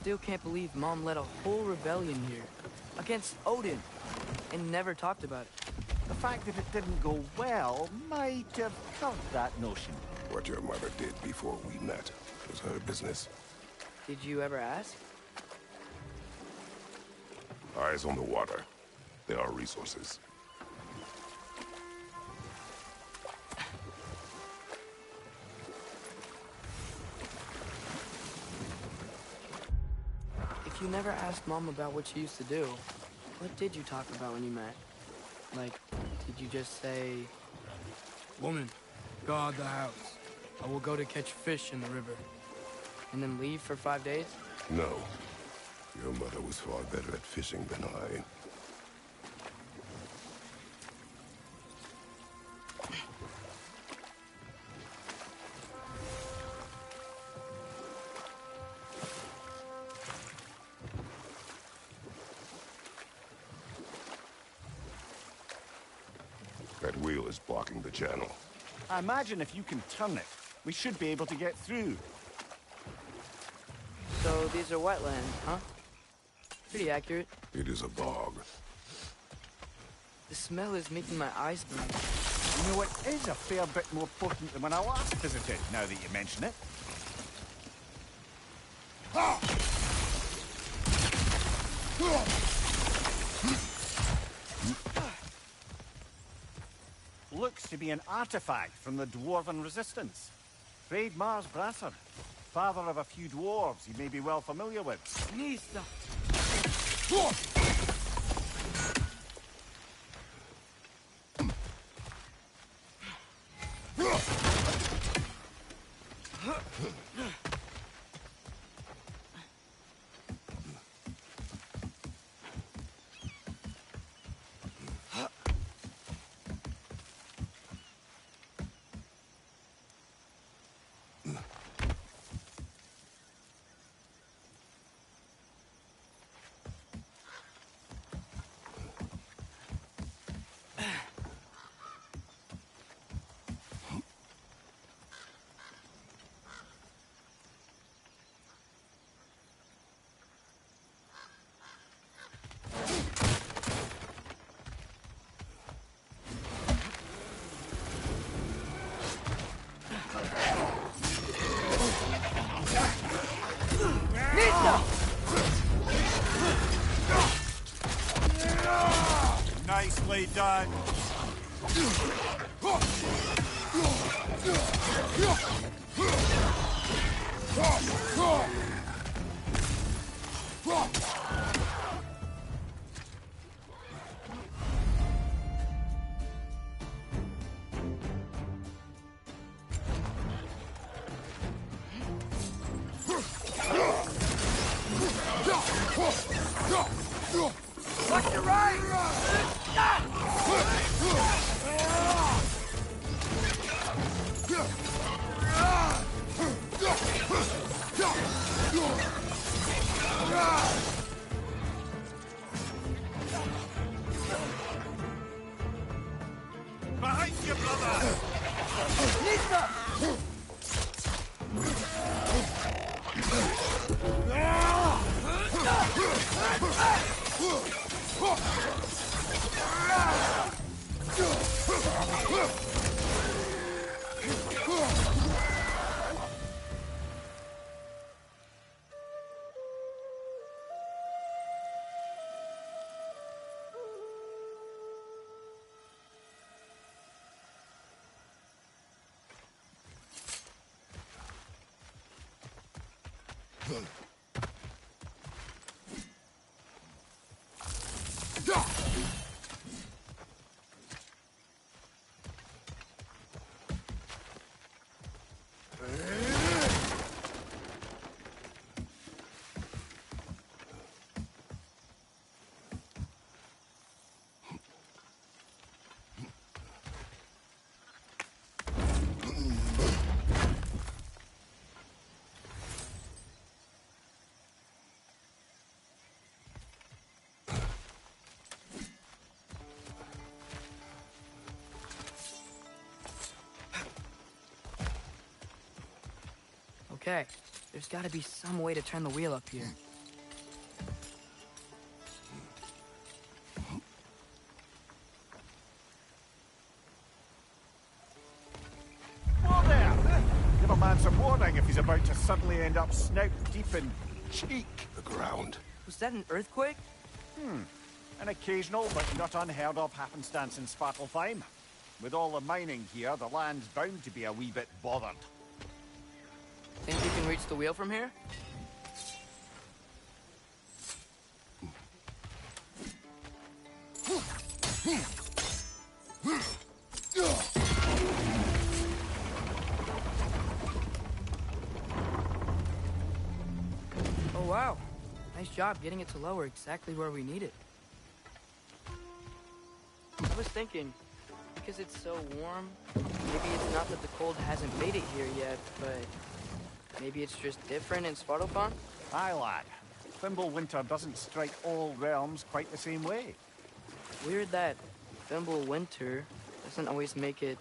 still can't believe Mom led a whole rebellion here. Against Odin. And never talked about it. The fact that it didn't go well might have curbed that notion. What your mother did before we met was her business. Did you ever ask? Eyes on the water. There are resources. If you never asked Mom about what she used to do, what did you talk about when you met? Like, did you just say... Woman, guard the house. I will go to catch fish in the river. And then leave for 5 days? No. Your mother was far better at fishing than I. That wheel is blocking the channel. I imagine if you can turn it, we should be able to get through. So these are wetlands, huh? Pretty accurate. It is a bog. The smell is making my eyes burn. You know, it is a fair bit more potent than when I last visited, now that you mention it. Looks to be an artifact from the Dwarven Resistance. Hreidmar's Brasser, father of a few dwarves you may be well familiar with. Nista! Nicely done. Watch your right! Behind you, brother! Okay, there's gotta be some way to turn the wheel up here. warning if he's about to suddenly end up snout deep in cheek. The ground. Was that an earthquake? An occasional but not unheard of happenstance in Svartalfheim. With all the mining here, the land's bound to be a wee bit bothered. Think you can reach the wheel from here? Oh wow. Nice job getting it to lower exactly where we need it. I was thinking, because it's so warm, maybe it's not that the cold hasn't made it here yet, but maybe it's just different in Svartalfheim? Aye, lad. Fimbulwinter doesn't strike all realms quite the same way. Weird that Fimbulwinter doesn't always make it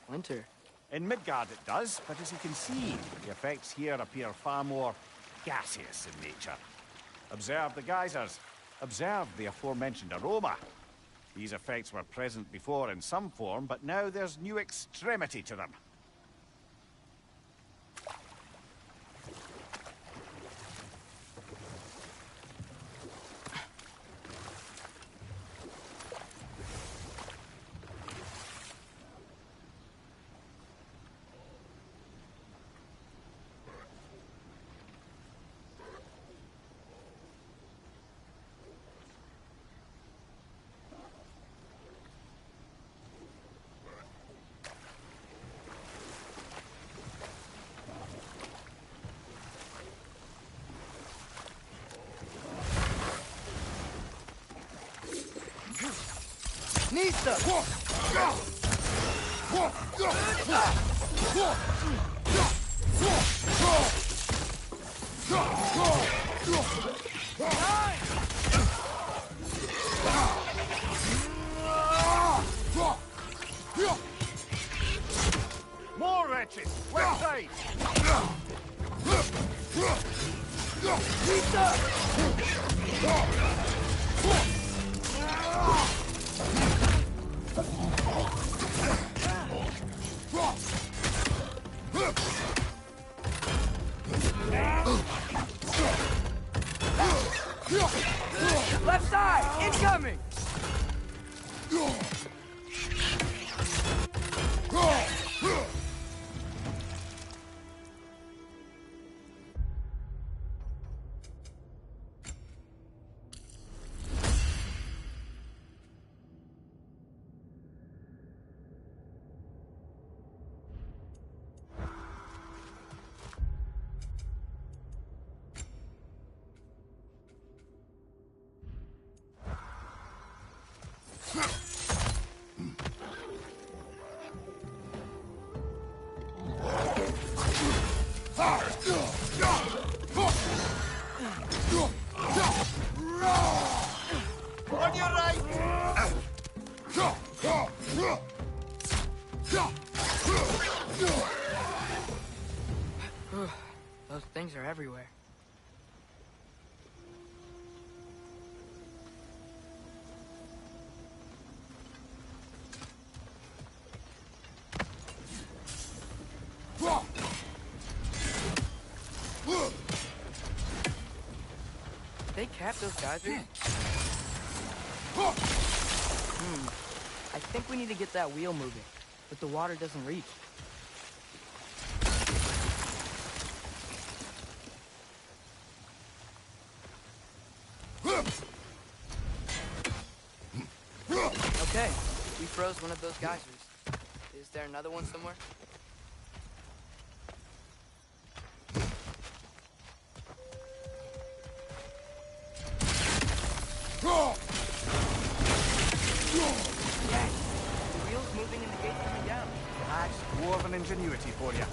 winter. In Midgard it does, but as you can see, the effects here appear far more gaseous in nature. Observe the geysers. Observe the aforementioned aroma. These effects were present before in some form, but now there's new extremity to them. Nista! More wretches! Left side! Left side! Incoming! On your right! Those things are everywhere. They capped those geysers? I think we need to get that wheel moving, but the water doesn't reach. Okay, we froze one of those geysers. Is there another one somewhere? Dang, the wheel's moving and the gate's coming down. That's dwarven ingenuity for you.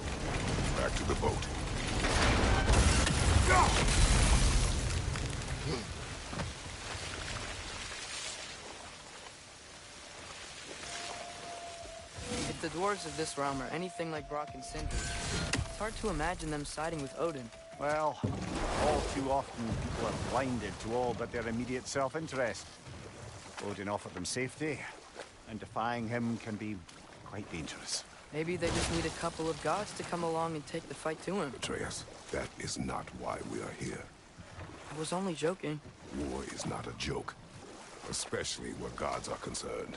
Back to the boat. If the dwarves of this realm are anything like Brock and Sindri, it's hard to imagine them siding with Odin. Well, all too often people are blinded to all but their immediate self-interest. Odin offered them safety, and defying him can be quite dangerous. Maybe they just need a couple of gods to come along and take the fight to him. Atreus, that is not why we are here. I was only joking. War is not a joke, especially where gods are concerned.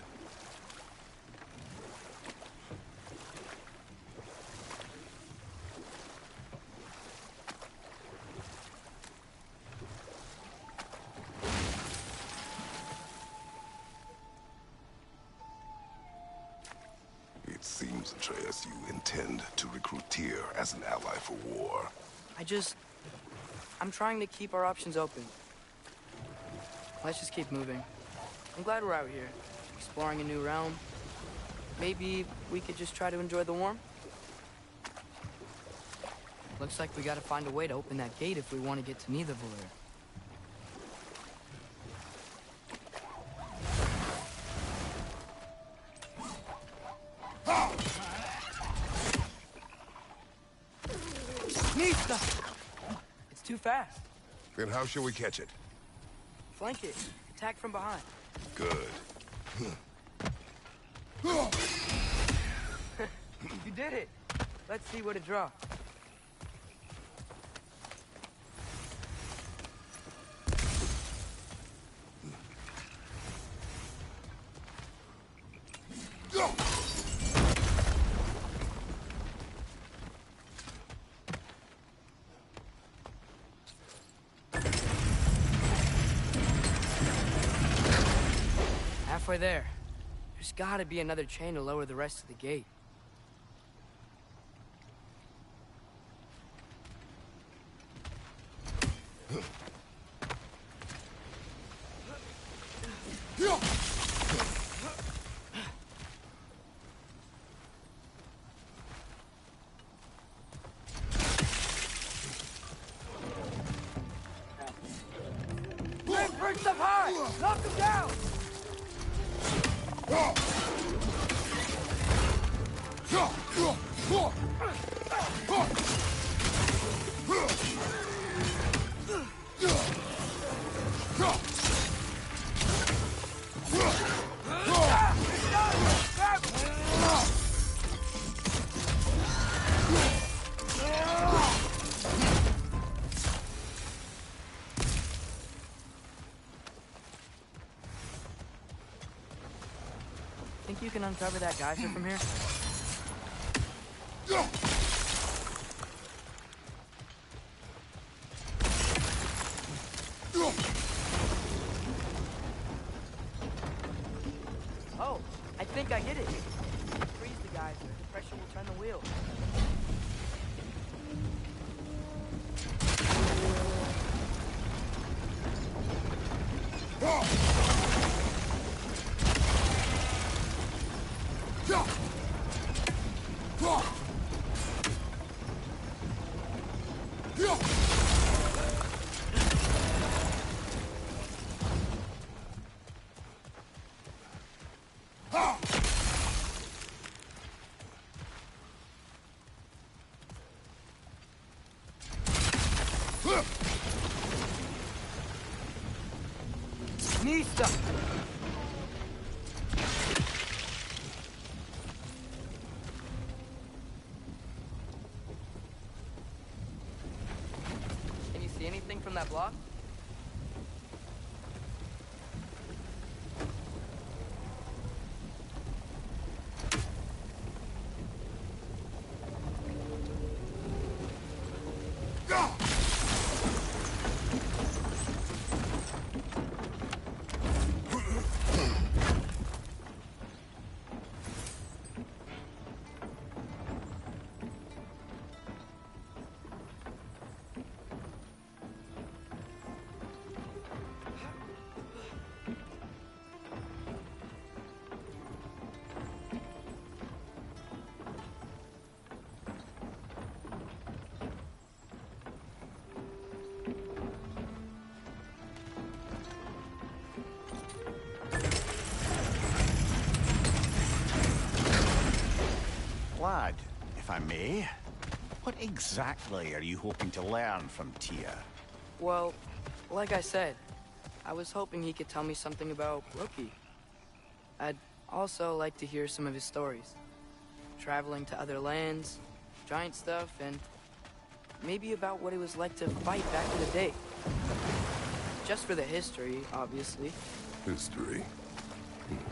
It seems, Atreus, you intend to recruit Tyr as an ally for war. I'm trying to keep our options open. Let's just keep moving. I'm glad we're out here, exploring a new realm. Maybe we could just try to enjoy the warmth? Looks like we gotta find a way to open that gate if we want to get to Nidavellir. Nista! It's too fast. Then how shall we catch it? Flank it. Attack from behind. Good. You did it. Let's see what it draws. Halfway there. There's gotta be another chain to lower the rest of the gate. Perched up high! Knock him down! Think you can uncover that geyser from here? Oh, I think I get it. Freeze the geyser. The pressure will turn the wheel. Nista! Can you see anything from that block? Lad, if I may, what exactly are you hoping to learn from Tyr? Well, like I said, I was hoping he could tell me something about Loki. I'd also like to hear some of his stories. traveling to other lands, giant stuff, and maybe about what it was like to fight back in the day. Just for the history, obviously. History.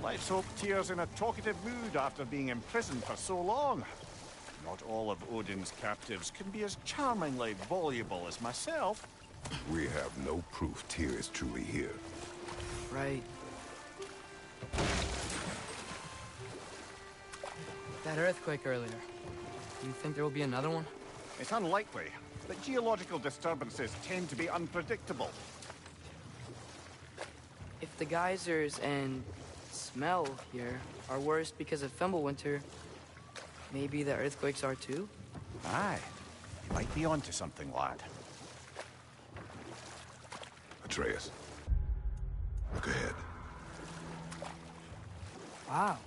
Let's hope Tyr's in a talkative mood after being imprisoned for so long. Not all of Odin's captives can be as charmingly voluble as myself. We have no proof Tyr is truly here. Right. That earthquake earlier. Do you think there will be another one? It's unlikely, but geological disturbances tend to be unpredictable. If the geysers and smell here are worse because of Fimbulwinter, maybe the earthquakes are too? Aye. You might be onto something, lad. Atreus. Look ahead. Wow.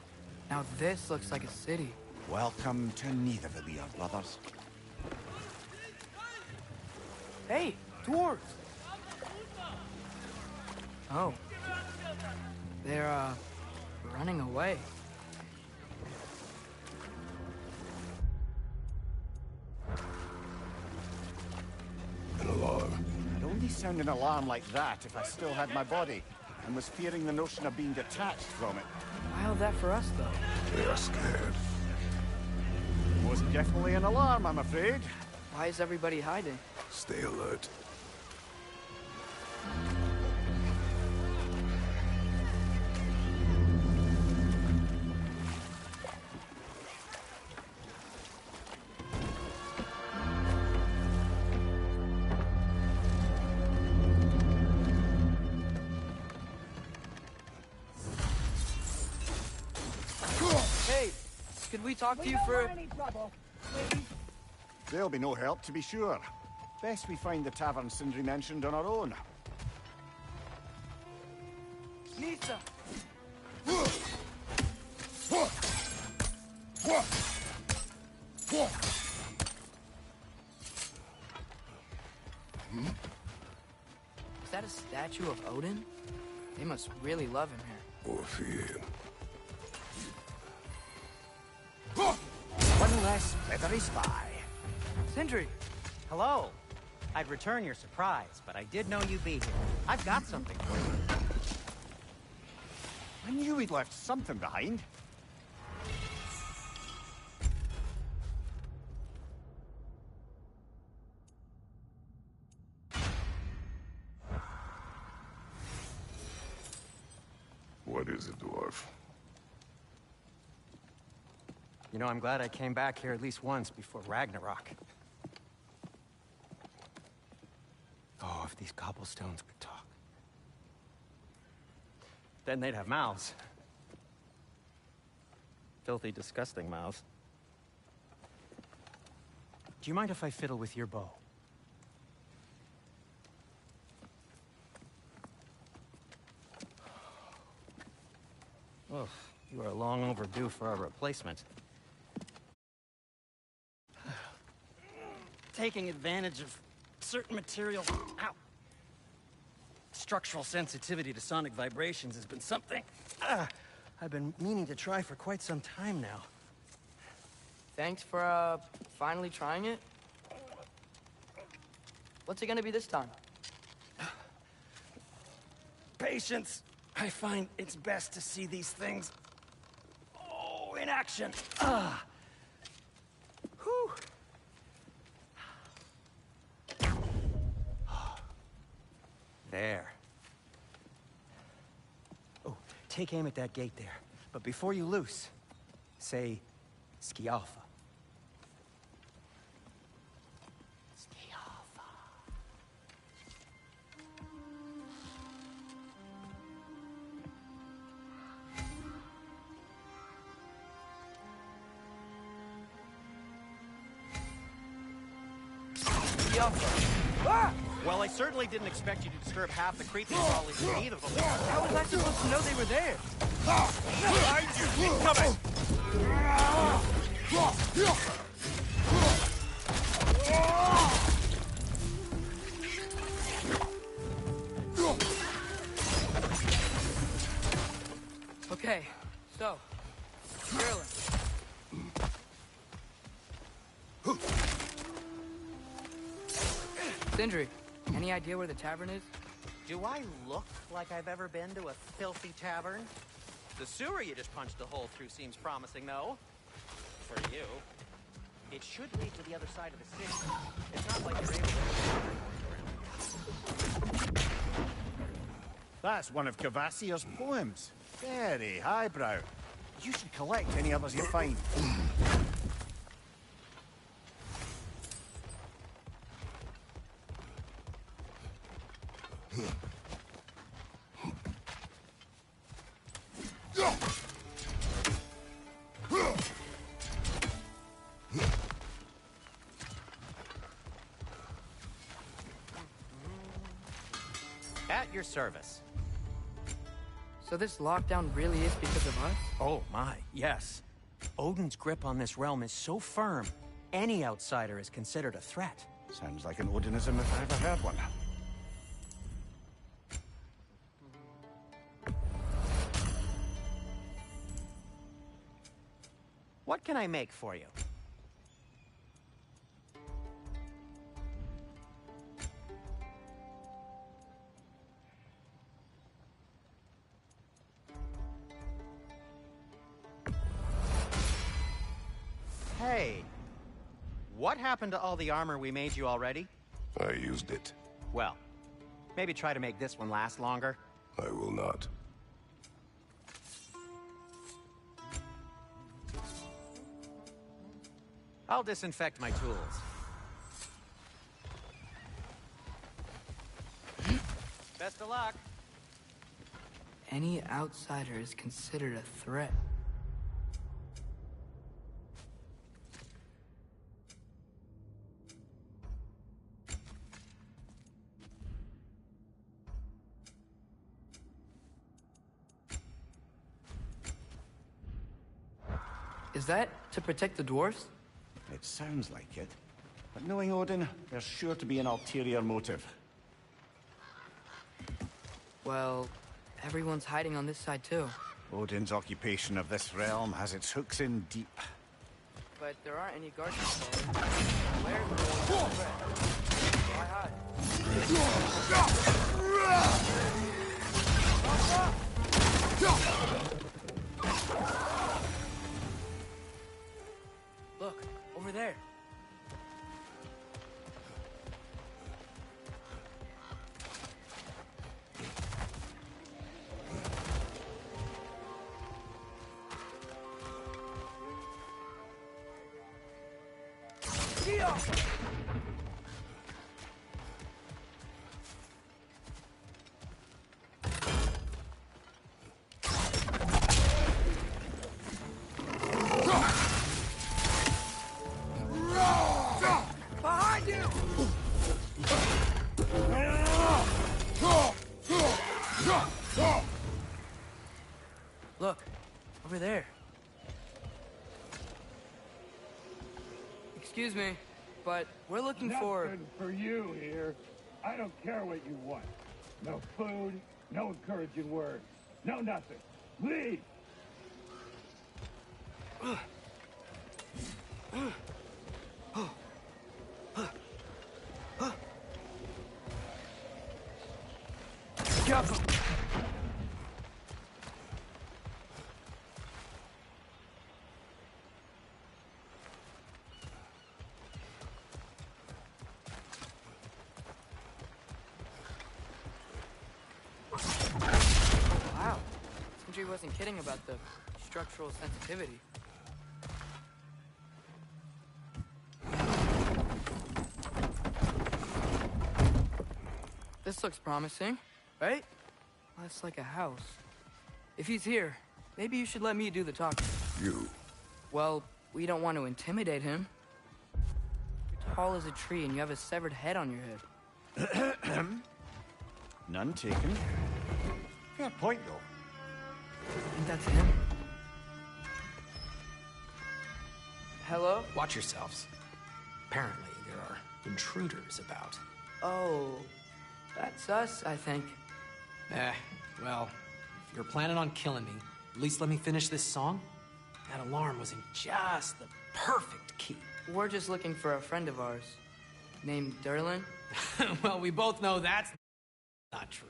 Now this looks like a city. Welcome to Nidavellir, brothers. Hey, dwarves! Oh. They're, running away. An alarm. I'd only sound an alarm like that if I still had my body, and was fearing the notion of being detached from it. Wild that for us, though. They are scared. Most definitely an alarm, I'm afraid. Why is everybody hiding? Stay alert. Hey, could we talk to you for... There'll be no help, to be sure. Best we find the tavern Sindri mentioned on our own. Nisa! Is that a statue of Odin? They must really love him here. Or fear him. One less feathery spy. Sindri! Hello. I'd return your surprise, but I did know you'd be here. I've got something for you. I knew we'd left something behind. What is it, dwarf? You know, I'm glad I came back here at least once before Ragnarok. Oh, if these cobblestones could talk. Then they'd have mouths. Filthy, disgusting mouths. Do you mind if I fiddle with your bow? Oh, you are long overdue for a replacement. Taking advantage of certain materials. Ow. Structural sensitivity to sonic vibrations has been something I've been meaning to try for quite some time now. Thanks for, finally trying it. What's it gonna be this time? Patience. I find it's best to see these things, in action. Whew. There. Oh, take aim at that gate there. But before you loose, say, Skialfa. Skialfa. Ah! Well, I certainly didn't expect you to disturb half the creepy crawlies in need of them. How was I supposed to know they were there? Behind you! Incoming! Okay, so, Merlin, Sindri, any idea where the tavern is? Do I look like I've ever been to a filthy tavern? The sewer you just punched a hole through seems promising, though. For you. It should lead to the other side of the city. It's not like you're able to... That's one of Cavassier's poems. Very highbrow. You should collect any others you find. At your service. So this lockdown really is because of us? Oh my, yes. Odin's grip on this realm is so firm, any outsider is considered a threat. Sounds like an Odinism if I ever heard one. What can I make for you? Hey, what happened to all the armor we made you already? I used it. Well, maybe try to make this one last longer. I will not. I'll disinfect my tools. Best of luck. Any outsider is considered a threat. Is that to protect the dwarves? It sounds like it. But knowing Odin, there's sure to be an ulterior motive. Well, everyone's hiding on this side too. Odin's occupation of this realm has its hooks in deep. But there aren't any guards there. Where's the threat? Why hide? Look, over there. Behind you! Look, over there. Excuse me, but we're looking for... Nothing for you here. I don't care what you want. No food, no encouraging words, no nothing. Leave! Wow, Sindri wasn't kidding about the structural sensitivity. This looks promising, right? That's like a house. If he's here, maybe you should let me do the talking. You. Well, we don't want to intimidate him. You're tall as a tree and you have a severed head on your head. None taken. Fair point, though. I think that's him. Hello? Watch yourselves. Apparently, there are intruders about. Oh, that's us, I think. Well, if you're planning on killing me, at least let me finish this song. That alarm was in just the perfect key. We're just looking for a friend of ours named Durlin. Well, we both know that's not true.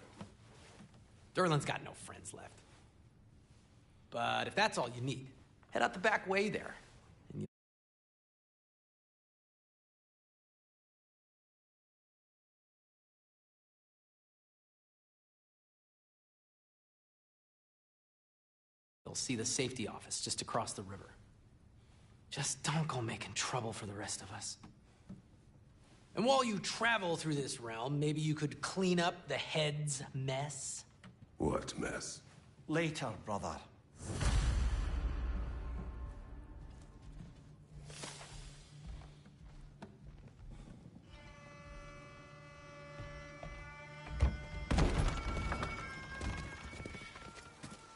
Durlin's got no friends left. But if that's all you need, head out the back way there. And you'll see the safety office just across the river. Just don't go making trouble for the rest of us. And while you travel through this realm, maybe you could clean up the head's mess? What mess? Later, brother.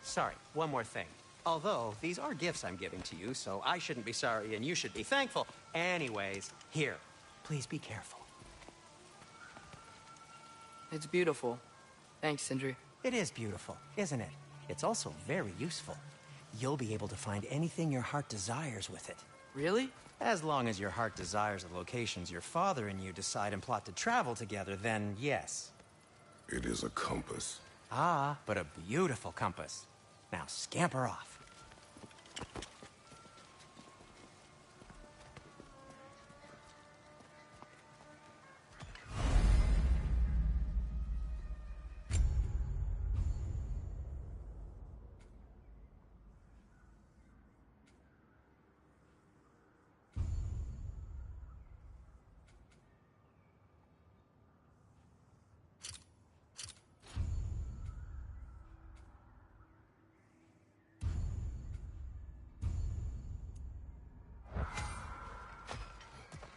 Sorry, one more thing. Although, these are gifts I'm giving to you, so I shouldn't be sorry and you should be thankful. Anyways, here, please be careful. It's beautiful. Thanks, Sindri. It is beautiful, isn't it? It's also very useful. You'll be able to find anything your heart desires with it. Really? As long as your heart desires the locations your father and you decide and plot to travel together, then yes. It is a compass. Ah, but a beautiful compass. Now scamper off.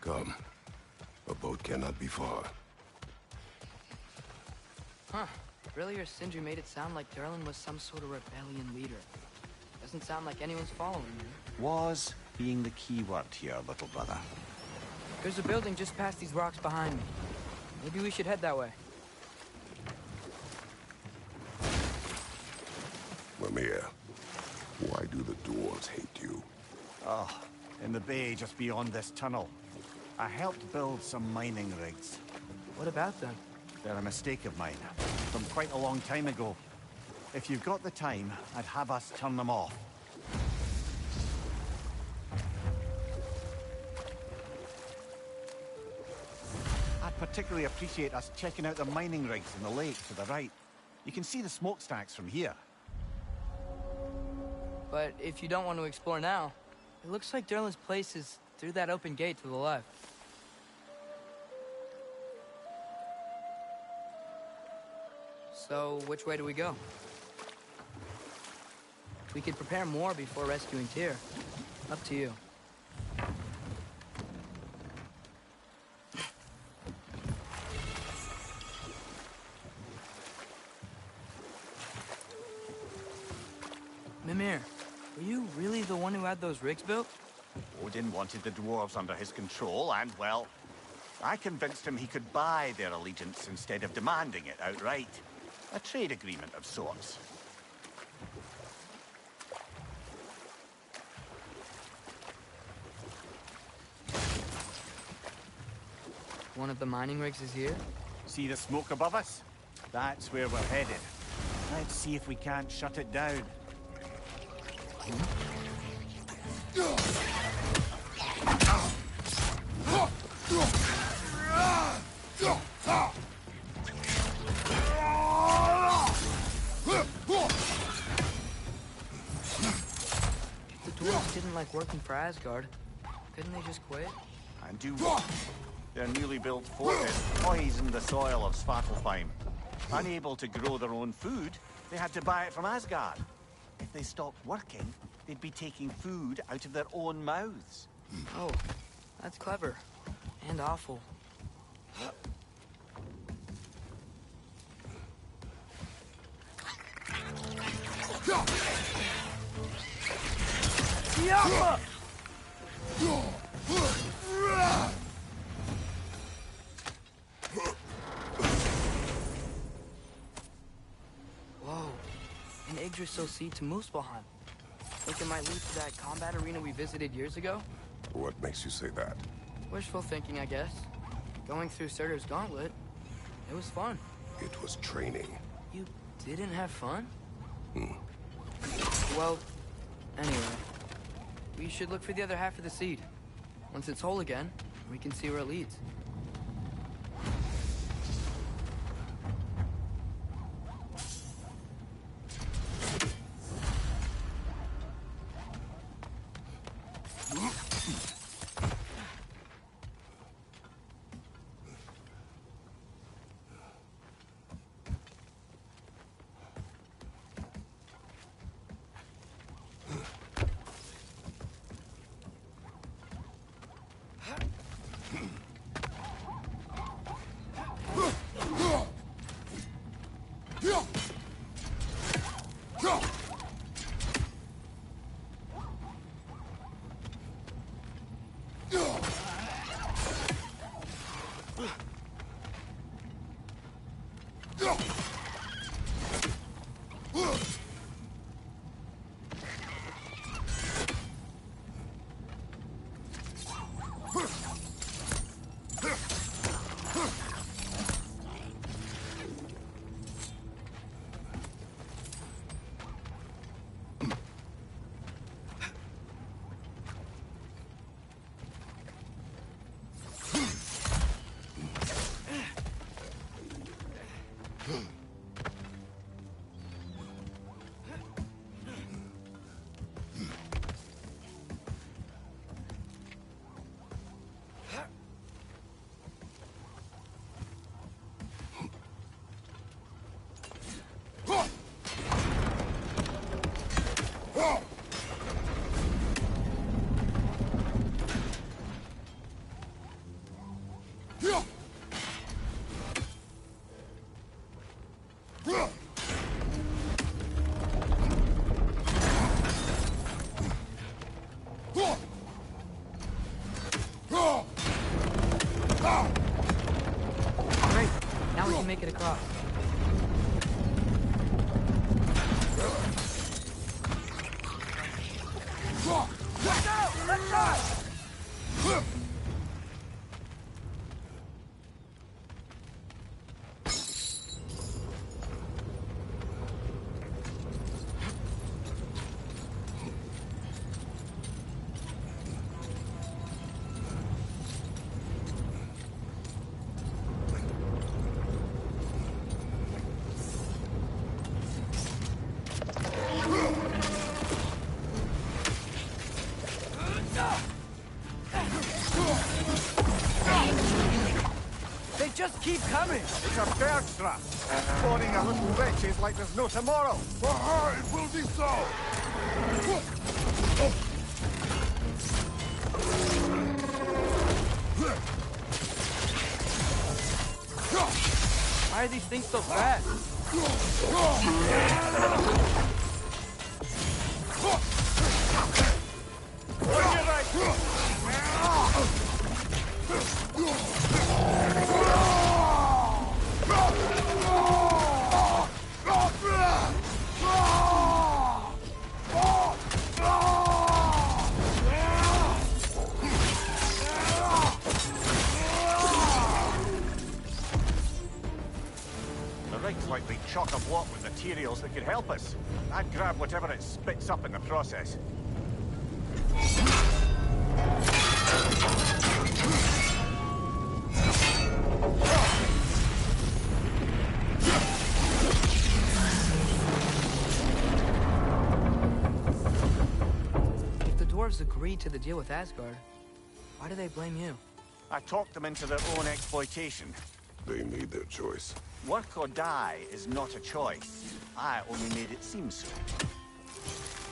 Come. A boat cannot be far. Huh. Earlier, Sindri made it sound like Durlin was some sort of rebellion leader. Doesn't sound like anyone's following him. Was being the key word here, little brother. There's a building just past these rocks behind me. Maybe we should head that way. Mimir, why do the dwarves hate you? Oh, in the bay just beyond this tunnel. I helped build some mining rigs. What about them? They're a mistake of mine, from quite a long time ago. If you've got the time, I'd have us turn them off. I'd particularly appreciate us checking out the mining rigs in the lake to the right. You can see the smokestacks from here. But if you don't want to explore now, it looks like Durlin's place is through that open gate to the left. So, which way do we go? We could prepare more before rescuing Tyr. Up to you. Mimir, were you really the one who had those rigs built? Odin wanted the dwarves under his control, and, well, I convinced him he could buy their allegiance instead of demanding it outright. A trade agreement of sorts. One of the mining rigs is here? See the smoke above us? That's where we're headed. Let's see if we can't shut it down. The dwarves didn't like working for Asgard. Couldn't they just quit? And do what? Their newly built fort has poisoned the soil of Svartalfheim. Unable to grow their own food, they had to buy it from Asgard. If they stopped working, they'd be taking food out of their own mouths. Oh, that's clever. And awful. Whoa. An Yggdrasil seed to Muspelheim. Think it might lead to that combat arena we visited years ago? What makes you say that? Wishful thinking, I guess. going through Surtur's Gauntlet. It was fun. It was training. You didn't have fun? Well, anyway, we should look for the other half of the seed. Once it's whole again, we can see where it leads. Great, now we can make it across. Let's go! Let's go! They just keep coming! It's a bird trap. Spawning a little wretches like there's no tomorrow. For her, it will be so! Why are these things so fast? The rig's like they chock a block with materials that could help us. I'd grab whatever it spits up in the process. If the dwarves agreed to the deal with Asgard, why do they blame you? I talked them into their own exploitation. They made their choice. Work or die is not a choice. I only made it seem so.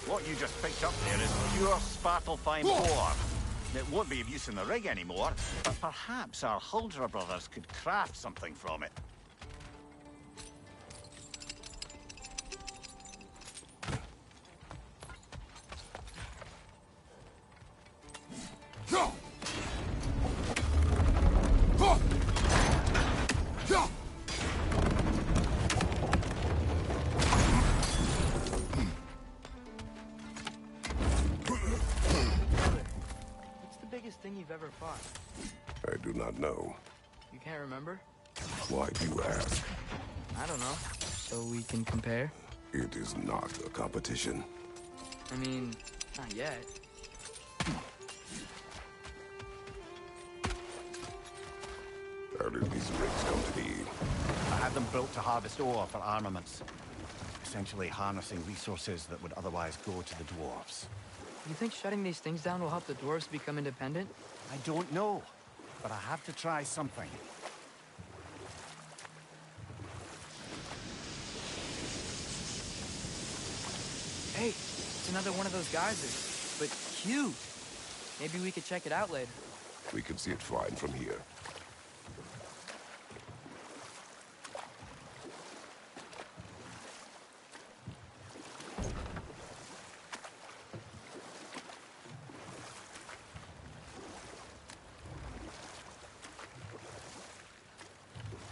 What you just picked up there is pure Svartalfheim ore. It won't be of use in the rig anymore, but perhaps our Huldra brothers could craft something from it. What's the biggest thing you've ever fought? I do not know. You can't remember? Why do you ask? I don't know. So we can compare? It is not a competition. I mean, not yet. How did these rigs come to be? I had them built to harvest ore for armaments. Essentially harnessing resources that would otherwise go to the dwarves. You think shutting these things down will help the dwarves become independent? I don't know, but I have to try something. Hey, it's another one of those geysers, but huge. Maybe we could check it out later. We can see it fine from here.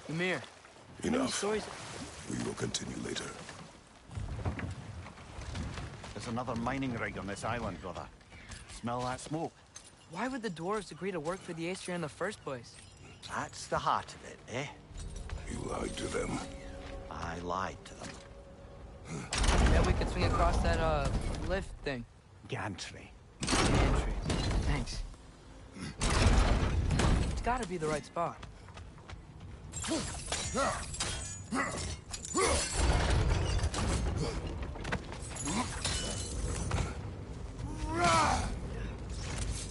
Ymir, how many Enough. stories? We will continue later. There's another mining rig on this island, brother. Smell that smoke? Why would the dwarves agree to work for the Aesir in the first place? That's the heart of it, eh? You lied to them. I lied to them. Bet we could swing across that, lift thing. Gantry. Entry. Thanks. It's gotta be the right spot.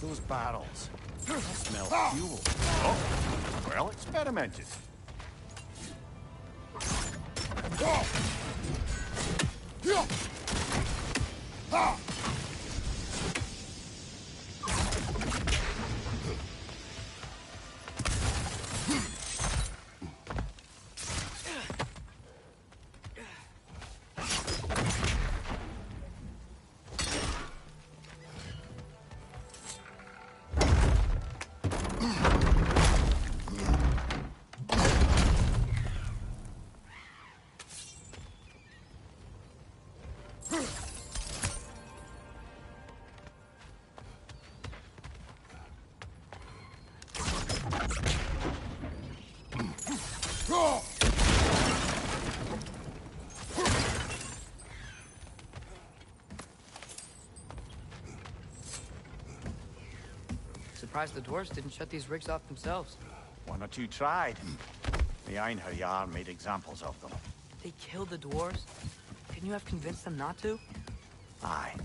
Those barrels. They smell fuel. Oh, well experimented. Surprised the dwarves didn't shut these rigs off themselves. One or two tried. The Einherjar made examples of them. They killed the dwarves? Couldn't you have convinced them not to? Aye.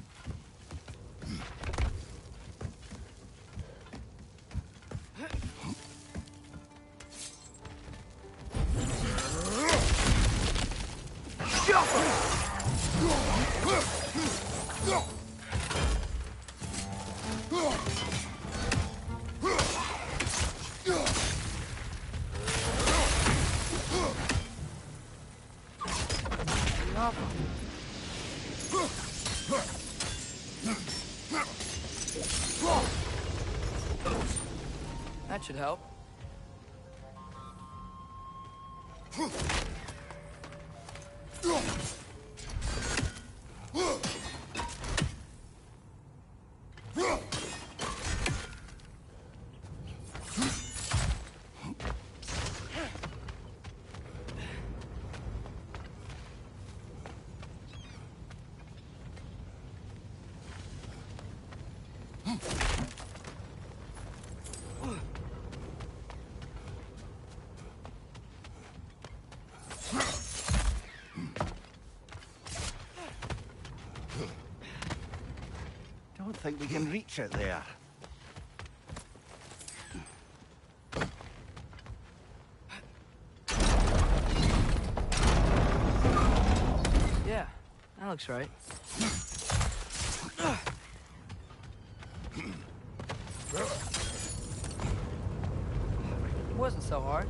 That should help. Don't think we can reach it there. Yeah, that looks right. It wasn't so hard.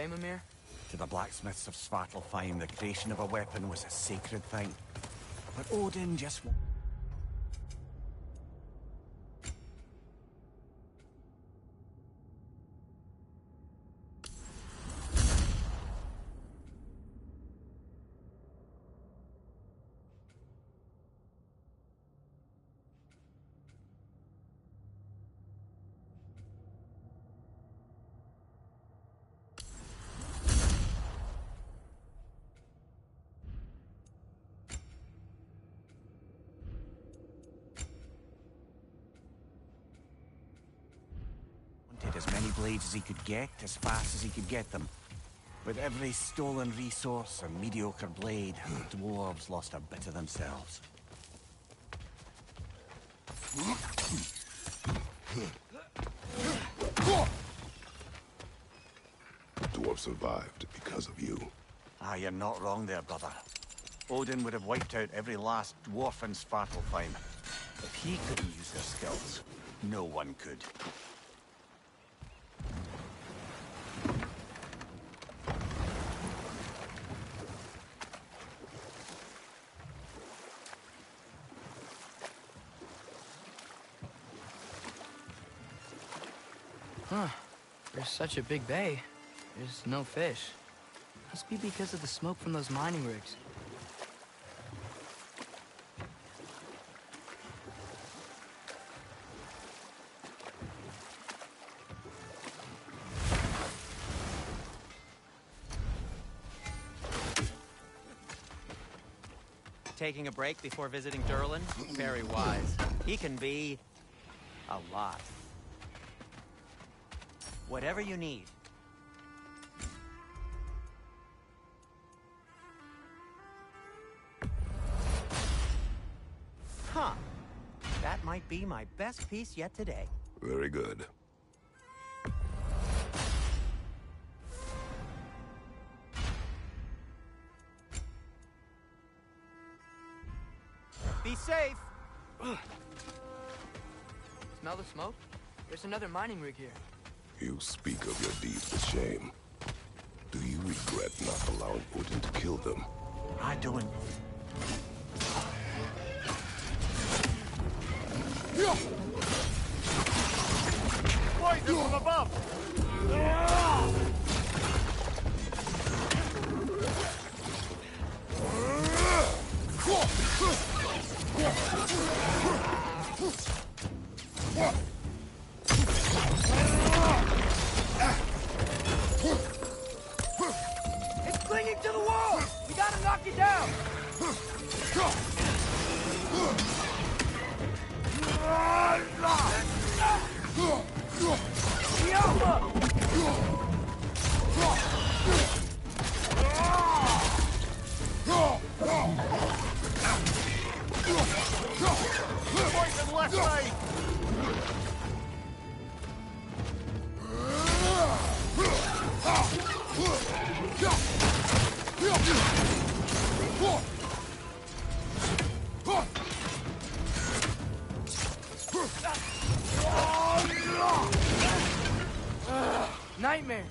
say, Mimir? To the blacksmiths of Svartalfheim, the creation of a weapon was a sacred thing. But Odin just... wanted as many blades as he could get, as fast as he could get them. With every stolen resource and mediocre blade, the dwarves lost a bit of themselves. Dwarf survived because of you. Ah, you're not wrong there, brother. Odin would have wiped out every last dwarf in Svartalfheim. If he couldn't use their skills, no one could. Huh. There's such a big bay. There's no fish. Must be because of the smoke from those mining rigs. Taking a break before visiting Durlin? Very wise. He can be... a lot. Whatever you need. Huh. That might be my best piece yet today. Very good. Be safe! Smell the smoke? There's another mining rig here. You speak of your deeds with shame. Do you regret not allowing Odin to kill them? I don't. Poison from above! It's clinging to the wall! We gotta knock it down! Poison left side! Nightmare!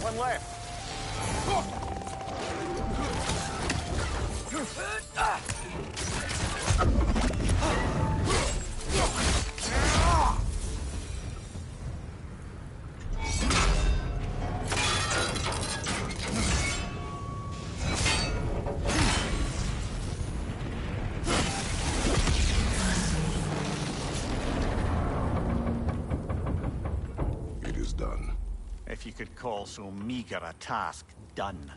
One left. It is done. If you could call so meager a task done.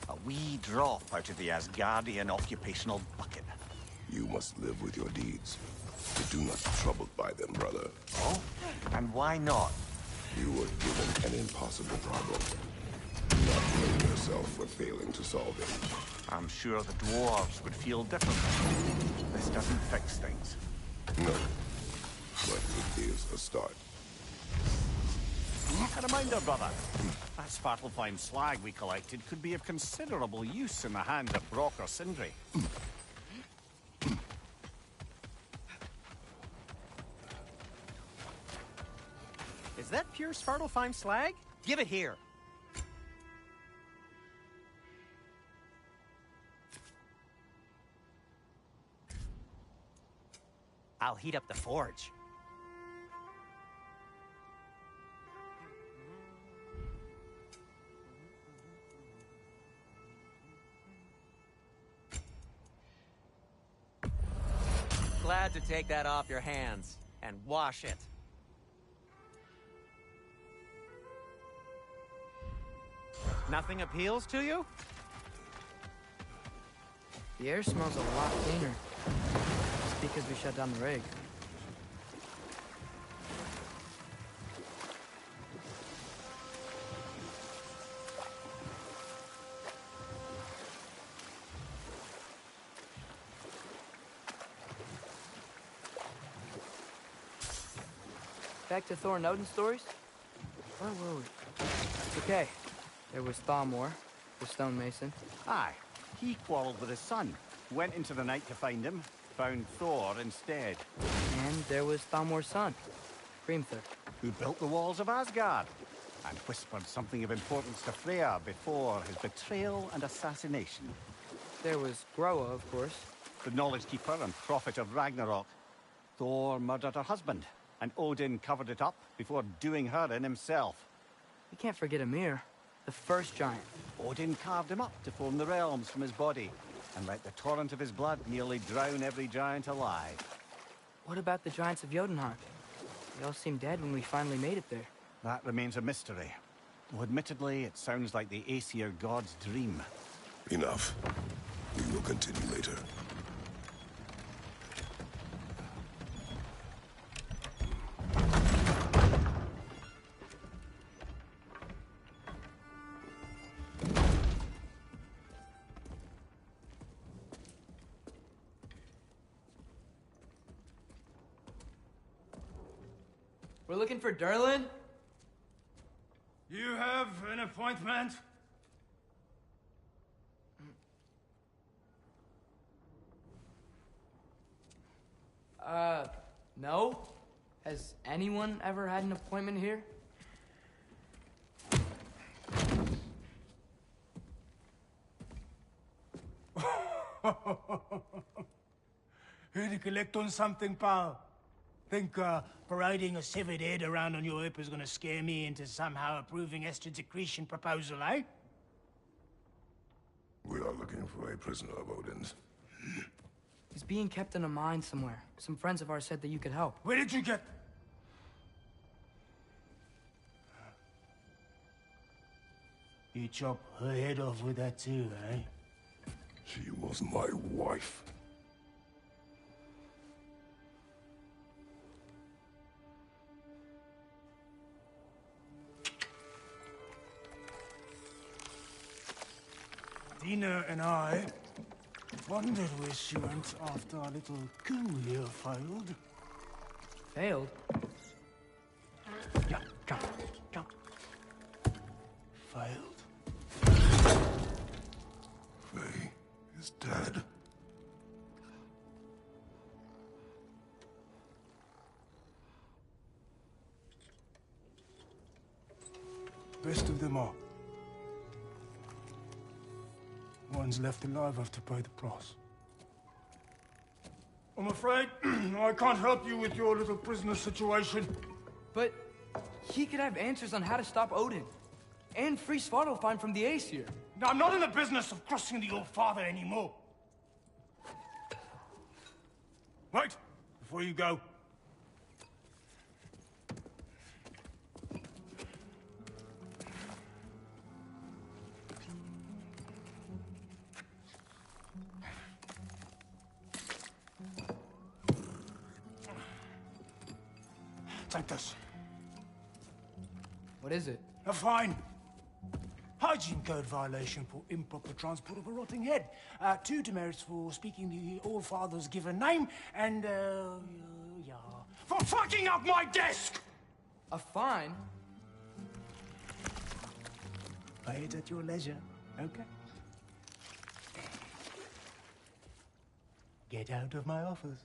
A wee drop out of the Asgardian occupational bucket. You must live with your deeds. But do not be troubled by them, brother. Oh? And why not? You were given an impossible problem. Do not blame yourself for failing to solve it. I'm sure the dwarves would feel differently. This doesn't fix things. No, but it is a start. A reminder, brother. That Svartalfheim slag we collected could be of considerable use in the hands of Brock or Sindri. Is that pure Svartalfheim slag? Give it here. I'll heat up the forge. Glad to take that off your hands and wash it. Nothing appeals to you? The air smells a lot cleaner. It's because we shut down the rig. Back to Thor and Odin stories? Where were we? Okay. There was Thalmor, the stonemason. Aye, he quarreled with his son. Went into the night to find him, found Thor instead. And there was Thalmor's son, Hrimthur. Who built the walls of Asgard, and whispered something of importance to Freya before his betrayal and assassination. There was Groa, of course. The knowledge keeper and prophet of Ragnarok. Thor murdered her husband, and Odin covered it up before doing her in himself. We can't forget Ymir, the first giant. Odin carved him up to form the realms from his body, and let the torrent of his blood nearly drown every giant alive. What about the giants of Jotunheim? They all seemed dead when we finally made it there. That remains a mystery. Though admittedly, it sounds like the Aesir god's dream. Enough. We will continue later. We're looking for Durlin? You have an appointment? No? Has anyone ever had an appointment here? Here to collect on something, pal? Think, parading a severed head around on your hip is gonna scare me into somehow approving Estrid's accretion proposal, eh? We are looking for a prisoner of Odin's. He's being kept in a mine somewhere. Some friends of ours said that you could help. Where did you get... You chop her head off with that too, eh? She was my wife. Dina and I wondered where she went after our little coup here failed. Failed? Yeah, jump, jump. Failed. Faye is dead. Best of them all. One's left alive have to pay the price. I'm afraid I can't help you with your little prisoner situation. But he could have answers on how to stop Odin. And free Svartalfheim from the Aesir. Now, I'm not in the business of crossing the old father anymore. Wait, before you go. Take this. What is it? A fine. hygiene code violation for improper transport of a rotting head. 2 demerits for speaking the All-Father's given name, and, yeah, for fucking up my desk! A fine? Pay it at your leisure, okay? Get out of my office.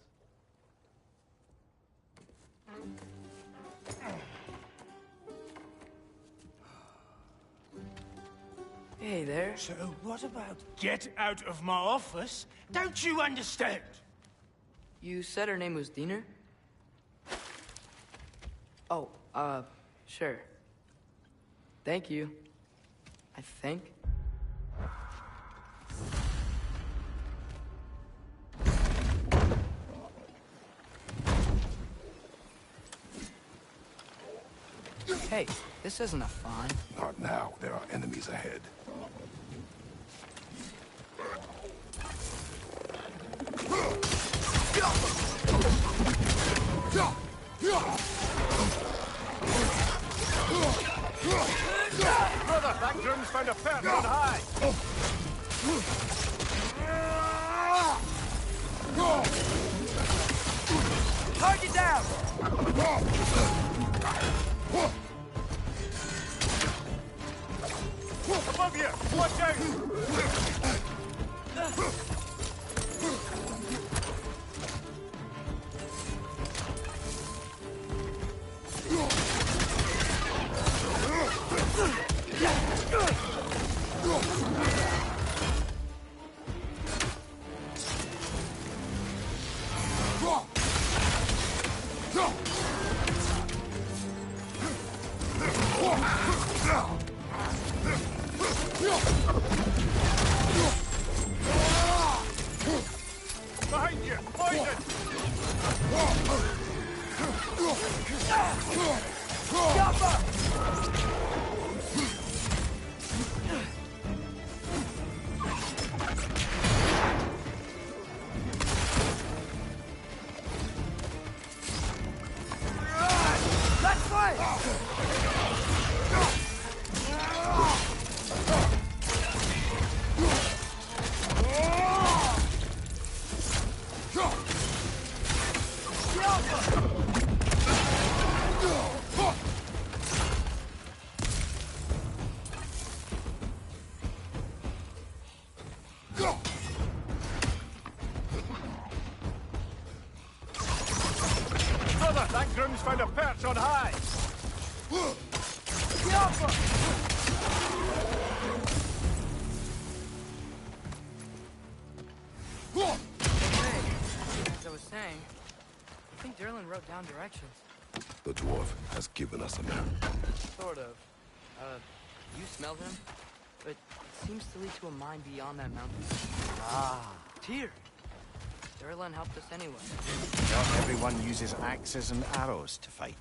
Hey there. So what about get out of my office? Don't you understand? You said her name was Diener? Oh, sure. Thank you. I think. Hey, this isn't a fine. Not now. There are enemies ahead. Brother, that groom's found a perch on high! Target down! Above you! Watch out! Behind you! Poison! Let's fight! Brother, that groom's found a perch on high! As I was saying, I think Durlin wrote down directions. The dwarf has given us a map. Sort of. You smell him? But it seems to lead to a mine beyond that mountain. Ah. Tyr! Durlin helped us anyway. Not everyone uses axes and arrows to fight.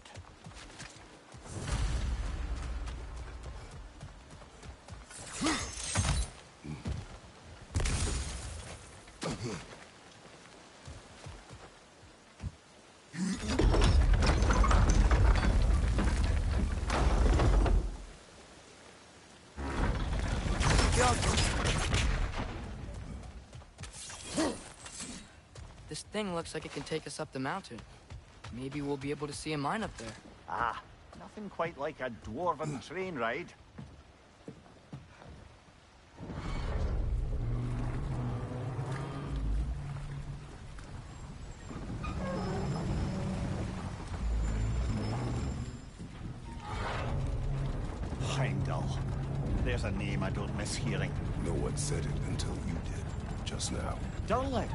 This thing looks like it can take us up the mountain. Maybe we'll be able to see a mine up there. Ah, nothing quite like a dwarven train ride. Heimdall. There's a name I don't miss hearing. No one said it until you did, just now. Durlin.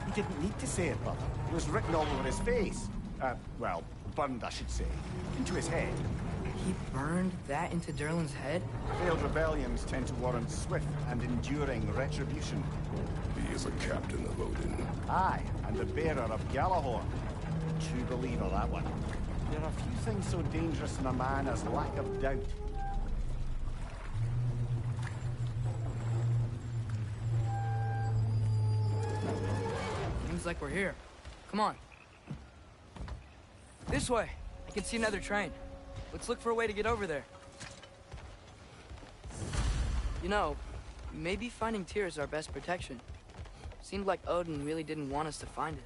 He didn't need to say it, brother. It was written all over his face. Well, burned, I should say. Into his head. He burned that into Durlin's head? Failed rebellions tend to warrant swift and enduring retribution. He is a captain of Odin. Aye, and the bearer of Gjallarhorn. True believer, that one. There are few things so dangerous in a man as lack of doubt. Seems like we're here. Come on. This way. I can see another train. Let's look for a way to get over there. You know, maybe finding Tyr is our best protection. Seemed like Odin really didn't want us to find it.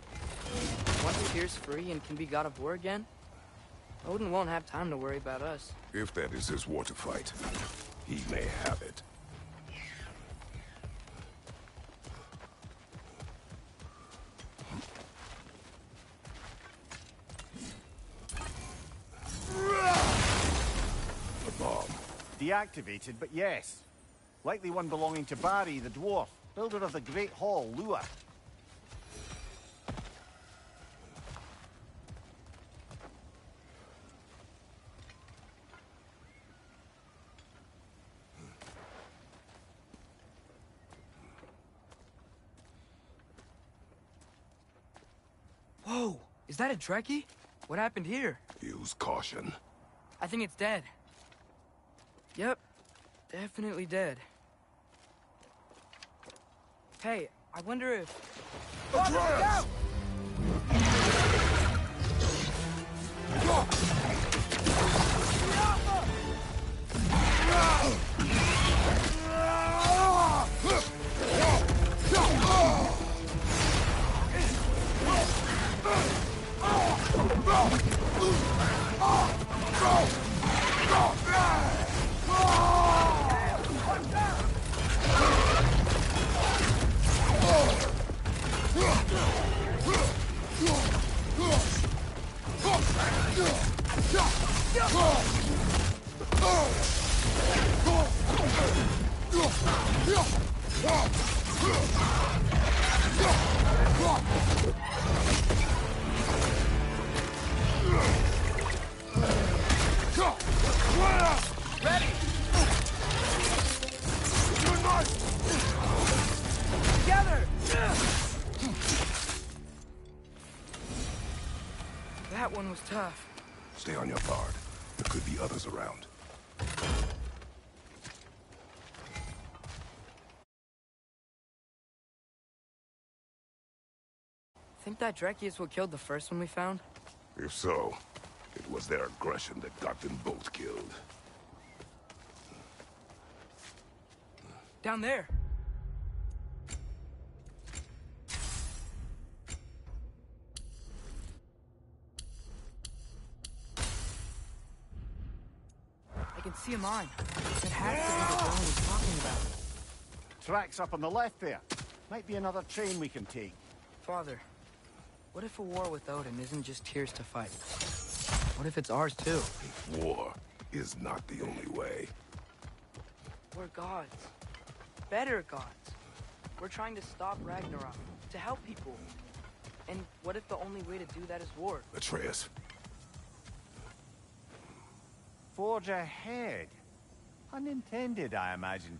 Once Tyr's free and can be God of War again, Odin won't have time to worry about us. If that is his war to fight, he may have it. The bomb. Deactivated, but yes. Likely one belonging to Barry, the dwarf, builder of the Great Hall, Lua. Whoa! Is that a Trekkie? What happened here? Use caution. I think it's dead. Yep. Definitely dead. Hey, I wonder if... Atreus! That one was tough. Stay on your guard. There could be others around. Think that Dreki is what killed the first one we found? If so, it was their aggression that got them both killed. Down there. I can see a mine. It has to be the one we're talking about. Tracks up on the left there. Might be another train we can take. Father, what if a war with Odin isn't just Tyr's to fight? What if it's ours too? War is not the only way. We're gods. Better gods. We're trying to stop Ragnarok, to help people. And what if the only way to do that is war? Atreus, Forge ahead. Unintended, I imagine.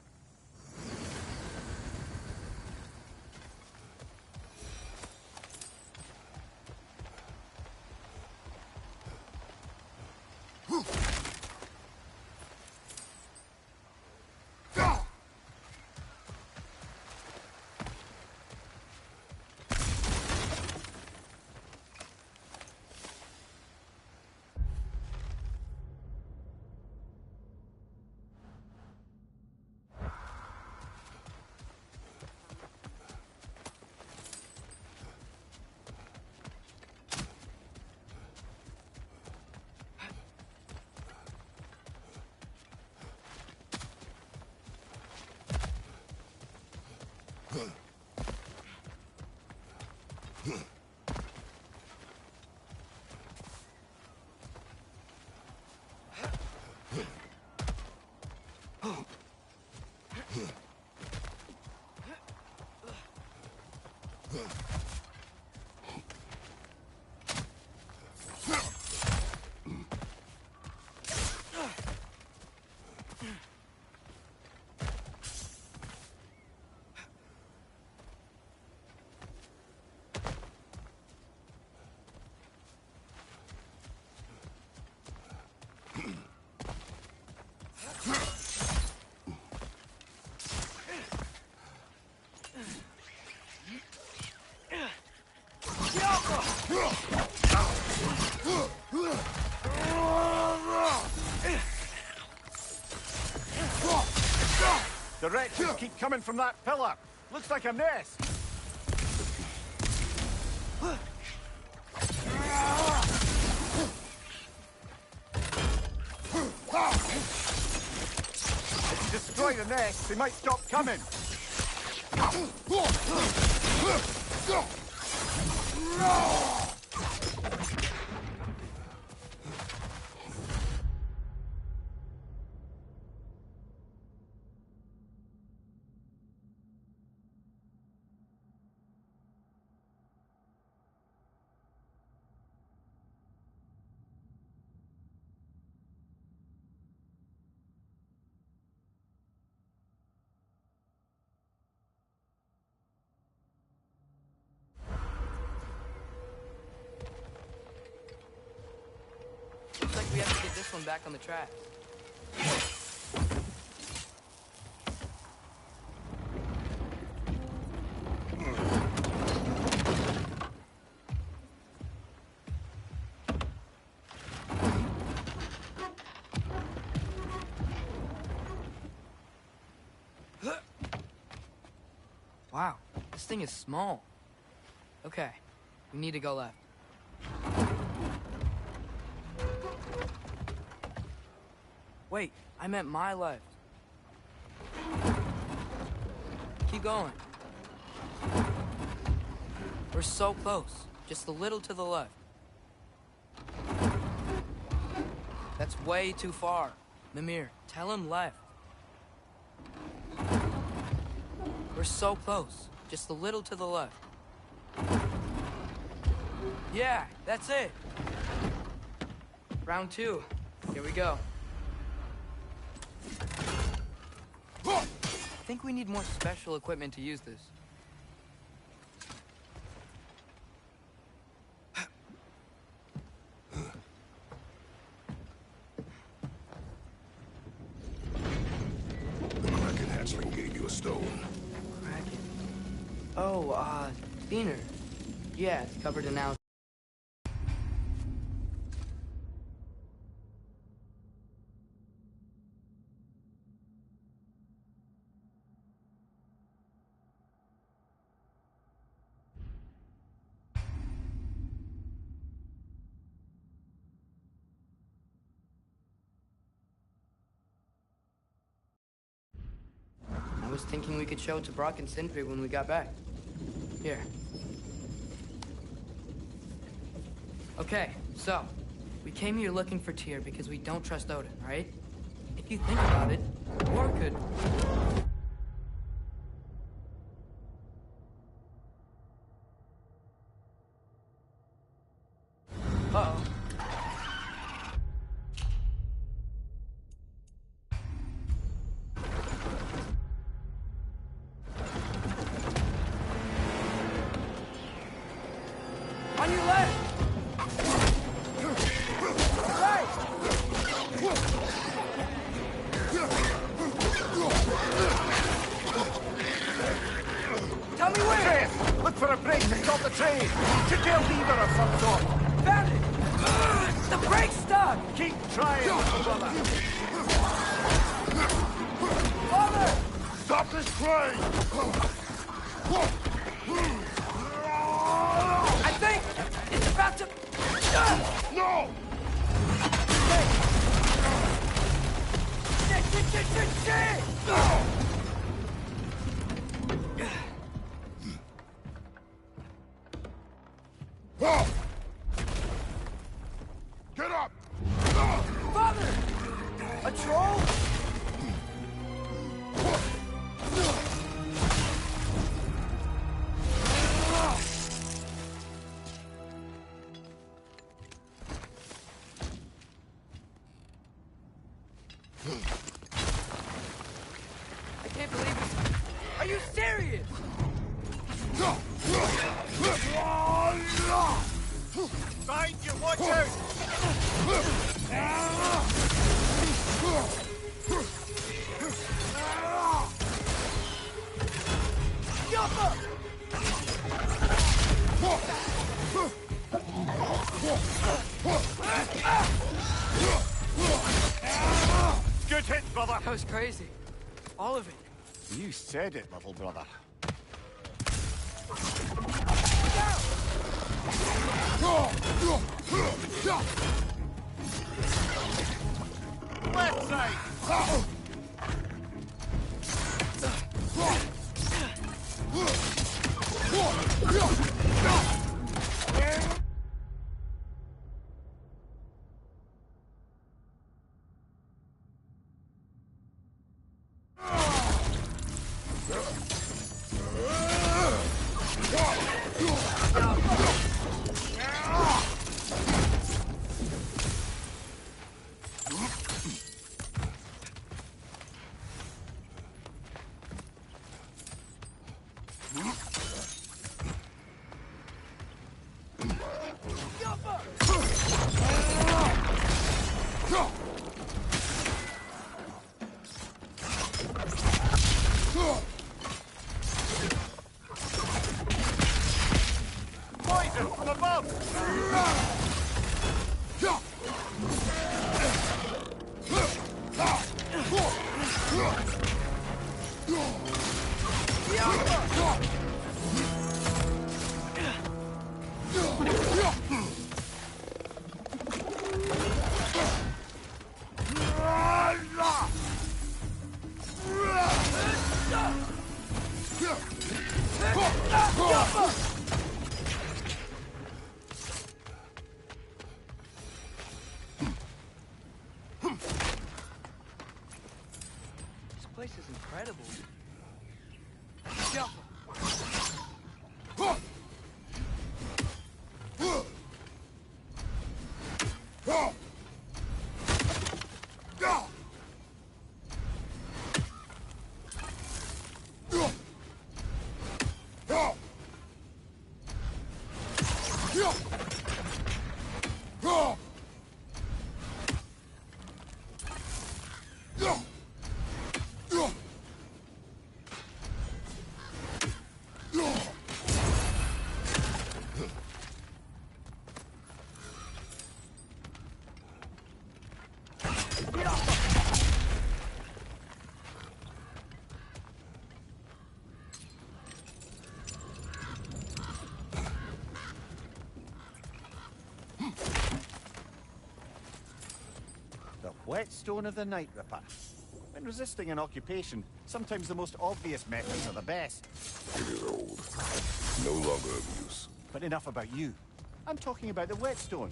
coming from that pillar. Looks like a nest. If you destroy the nest, they might stop coming. Looks like we have to get this one back on the track. Wow, this thing is small. Okay, we need to go left. Wait, I meant my left. Keep going. We're so close. Just a little to the left. That's way too far. Mimir, tell him left. We're so close. Just a little to the left. Yeah, that's it. Round 2. Here we go. I think we need more special equipment to use this. The Kraken hatchling gave you a stone. Kraken. Oh, Diener. Yeah, it's covered in algae. I was thinking we could show it to Brock and Sindri when we got back. Here. Okay, so, we came here looking for Tyr because we don't trust Odin, right? If you think about it, war could... Uh-oh. On your left! Right! Tell me where! Train! Look for a brake to stop the train! Should be a lever of some sort! Found it! The brake's stuck! Keep trying, brother! Father! Stop this train! I think it's about to... No! Shit! Get up! Father! A troll? I can't believe it. Are you serious? Behind you, watch out! Good hit, brother! That was crazy. All of it. You said it, little brother. Left side! Poison from above! This place is incredible. The whetstone of the Night Ripper. When resisting an occupation, sometimes the most obvious methods are the best. It is old. No longer of use. But enough about you. I'm talking about the whetstone.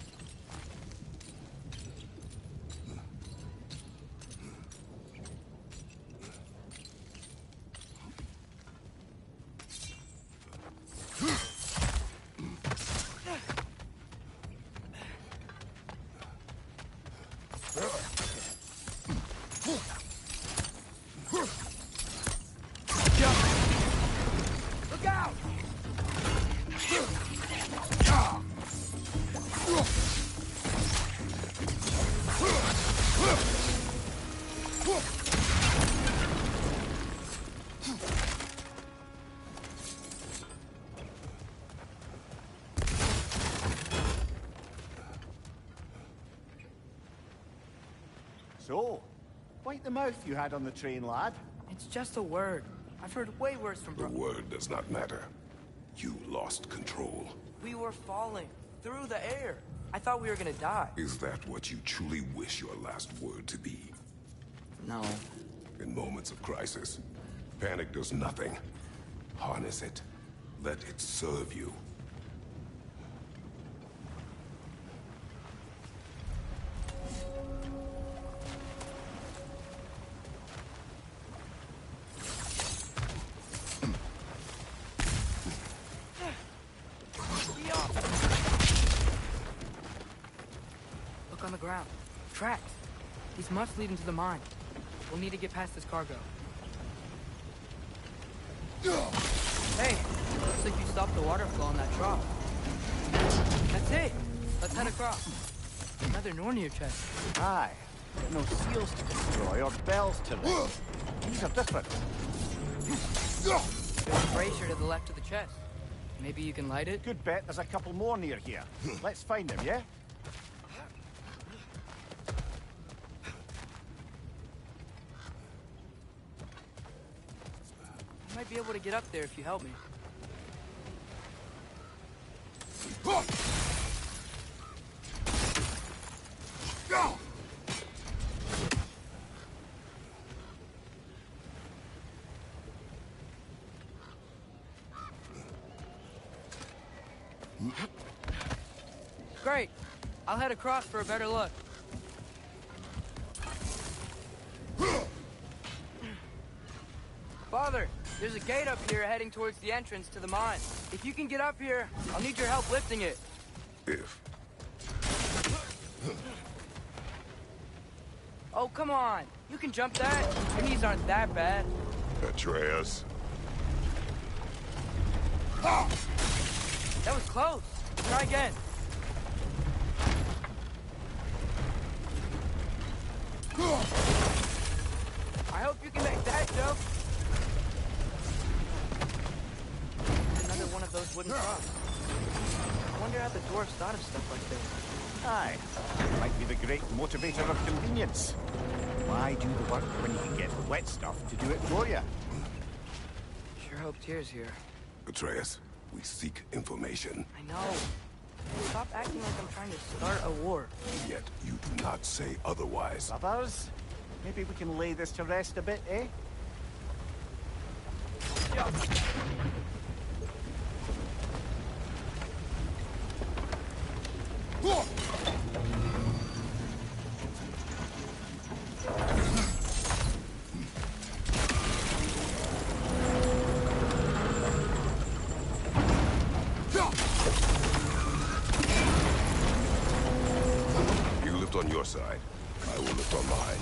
Look out! So, bite the mouth you had on the train, lad. It's just a word. I've heard way worse from The word does not matter. You lost control. We were falling through the air. I thought we were gonna die. Is that what you truly wish your last word to be? No. In moments of crisis, panic does nothing. Harness it. Let it serve you. Look on the ground. Tracks. These must lead into the mine. We'll need to get past this cargo. Hey, looks like you stopped the water flow on that trough. That's it. Let's head across. Another Nornir chest. Aye. But no seals to destroy or bells to ring. These are different. There's a brazier to the left of the chest. Maybe you can light it? Good bet there's a couple more near here. Let's find them, yeah? might be able to get up there if you help me. Great. I'll head across for a better look. Father, there's a gate up here heading towards the entrance to the mine. If you can get up here, I'll need your help lifting it. If. Oh, come on. You can jump that. Your knees aren't that bad. Atreus. That was close. Try again. I hope you can make that jump. Another one of those wooden props. I wonder how the dwarves thought of stuff like this. Aye, might be the great motivator of convenience. Why do the work when you can get the wet stuff to do it for you? Sure hope Tyr's here. Atreus, we seek information. I know. Stop acting like I'm trying to start a war. Yet you do not say otherwise. Others? Maybe we can lay this to rest a bit, eh? Yeah. You lift on your side. I will lift on mine.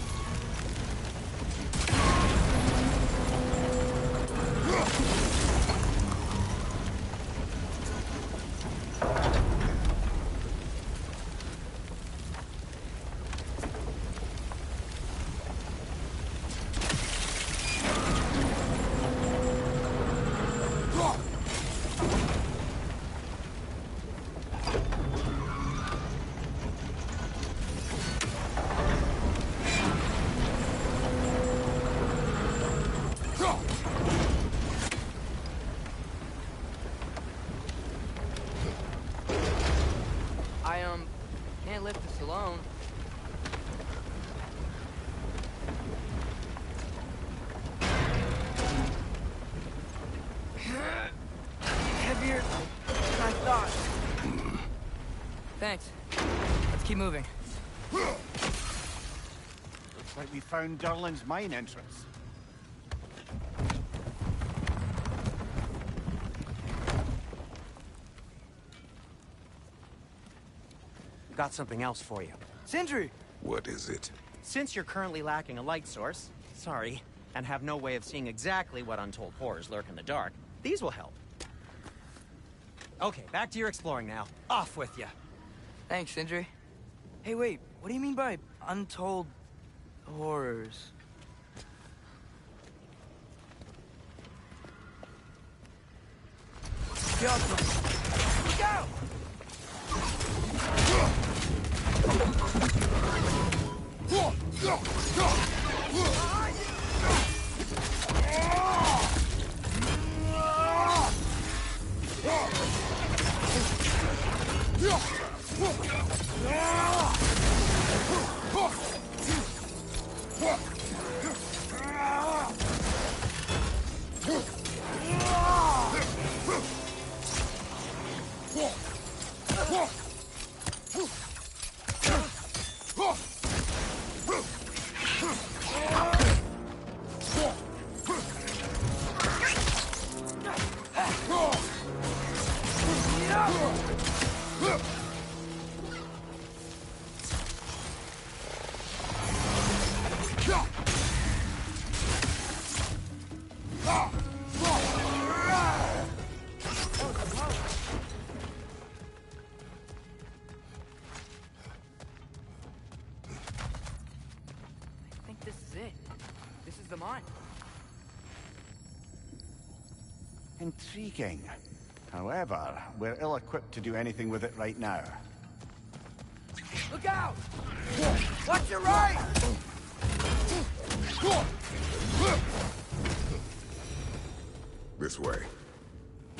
Can't lift this alone. Heavier than I thought. Thanks. Let's keep moving. Looks like we found Durlin's mine entrance. Got something else for you. Sindri! What is it? Since you're currently lacking a light source, sorry, and have no way of seeing exactly what untold horrors lurk in the dark, these will help. Okay, back to your exploring now. Off with you. Thanks, Sindri. Hey, wait, what do you mean by untold horrors? Look out! I think this is it. This is the mine. Intriguing. However, we're ill-equipped to do anything with it right now. Look out! Watch your right! This way.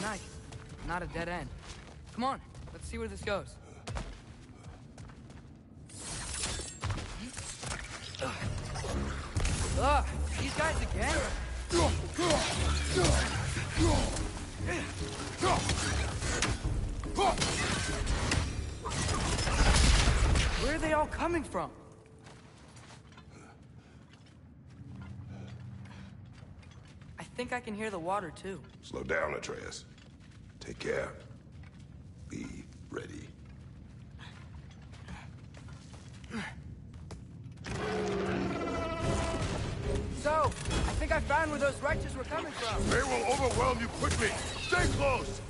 Nice. Not a dead end. Come on, let's see where this goes. Ugh, these guys again? Where are they all coming from? I think I can hear the water, too. Slow down, Atreus. Take care. Be ready. So, I think I found where those wretches were coming from. They will overwhelm you quickly. Stay close!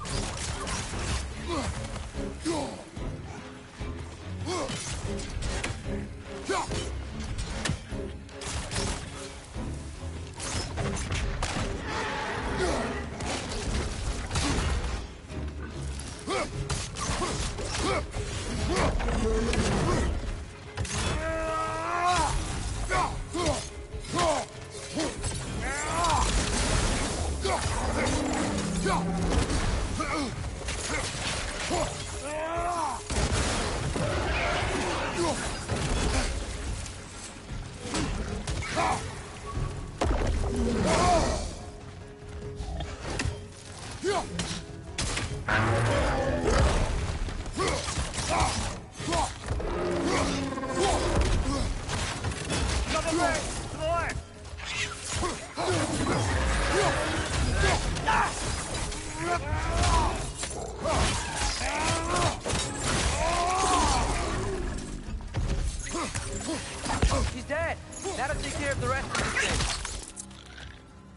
He's dead. That'll take care of the rest of this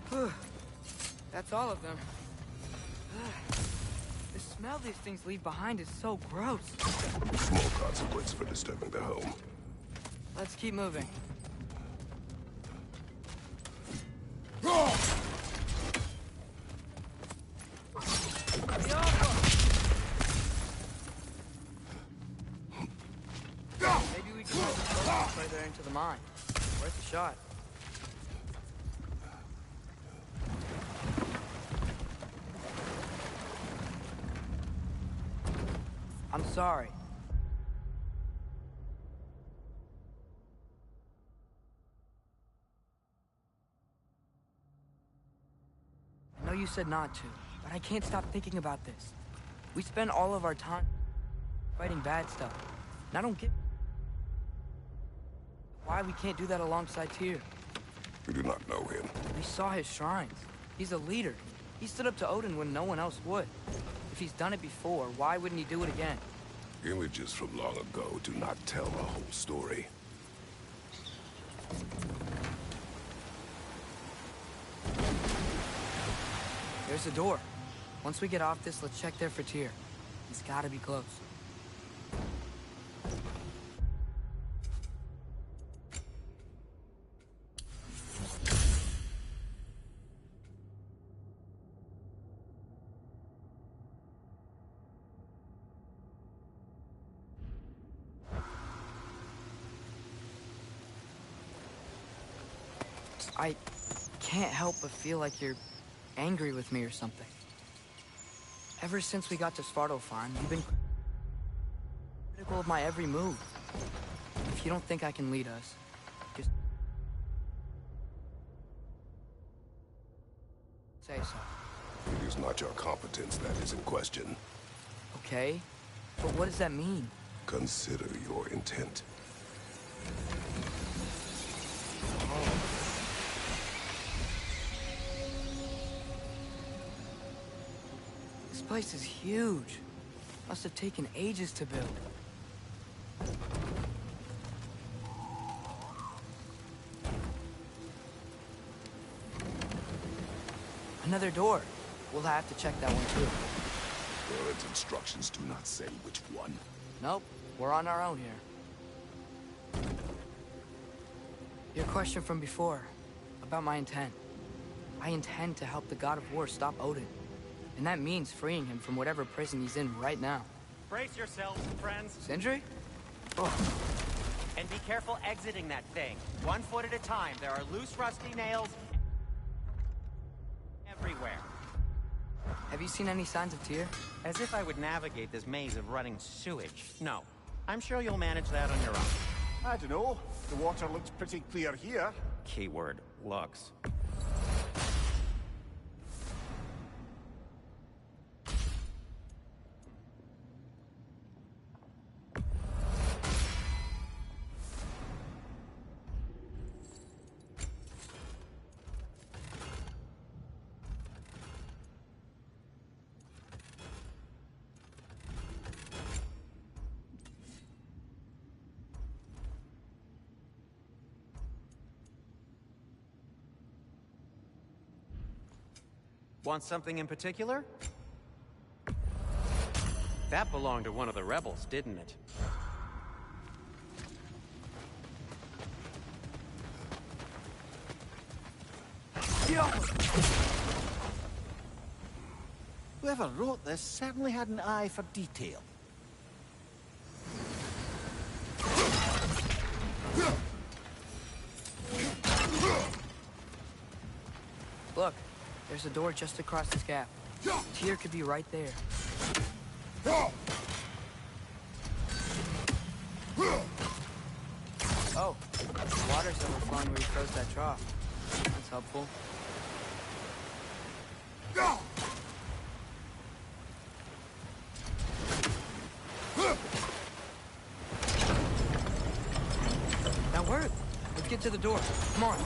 thing. That's all of them. The smell these things leave behind is so gross. Small consequence for disturbing the home. Let's keep moving. Maybe we can move further into the mine. Worth a shot. I'm sorry. I know you said not to, but I can't stop thinking about this. We spend all of our time fighting bad stuff, and I don't get why we can't do that alongside Tyr. We do not know him. We saw his shrines. He's a leader. He stood up to Odin when no one else would. If he's done it before, why wouldn't he do it again? Images from long ago do not tell the whole story. There's a door. Once we get off this, let's check there for Tyr. He's gotta be close. I can't help but feel like you're angry with me or something. Ever since we got to Svartalfheim, you've been critical of my every move. If you don't think I can lead us, just say so. It is not your competence that is in question. Okay? But what does that mean? Consider your intent. This place is huge. Must have taken ages to build. Another door. We'll have to check that one too. Word's instructions do not say which one. Nope, we're on our own here. Your question from before, about my intent. I intend to help the God of War stop Odin. And that means freeing him from whatever prison he's in right now. Brace yourselves, friends. Sindri? Oh. And be careful exiting that thing. 1 foot at a time. There are loose, rusty nails everywhere. Have you seen any signs of Tyr? As if I would navigate this maze of running sewage. No. I'm sure you'll manage that on your own. I don't know. The water looks pretty clear here. Keyword, looks. Want something in particular? That belonged to one of the rebels, didn't it? Whoever wrote this certainly had an eye for detail. Look, there's a door just across this gap. Tyr could be right there. Oh, water's overflowing where you froze that trough. That's helpful. Now work. Let's get to the door. Come on.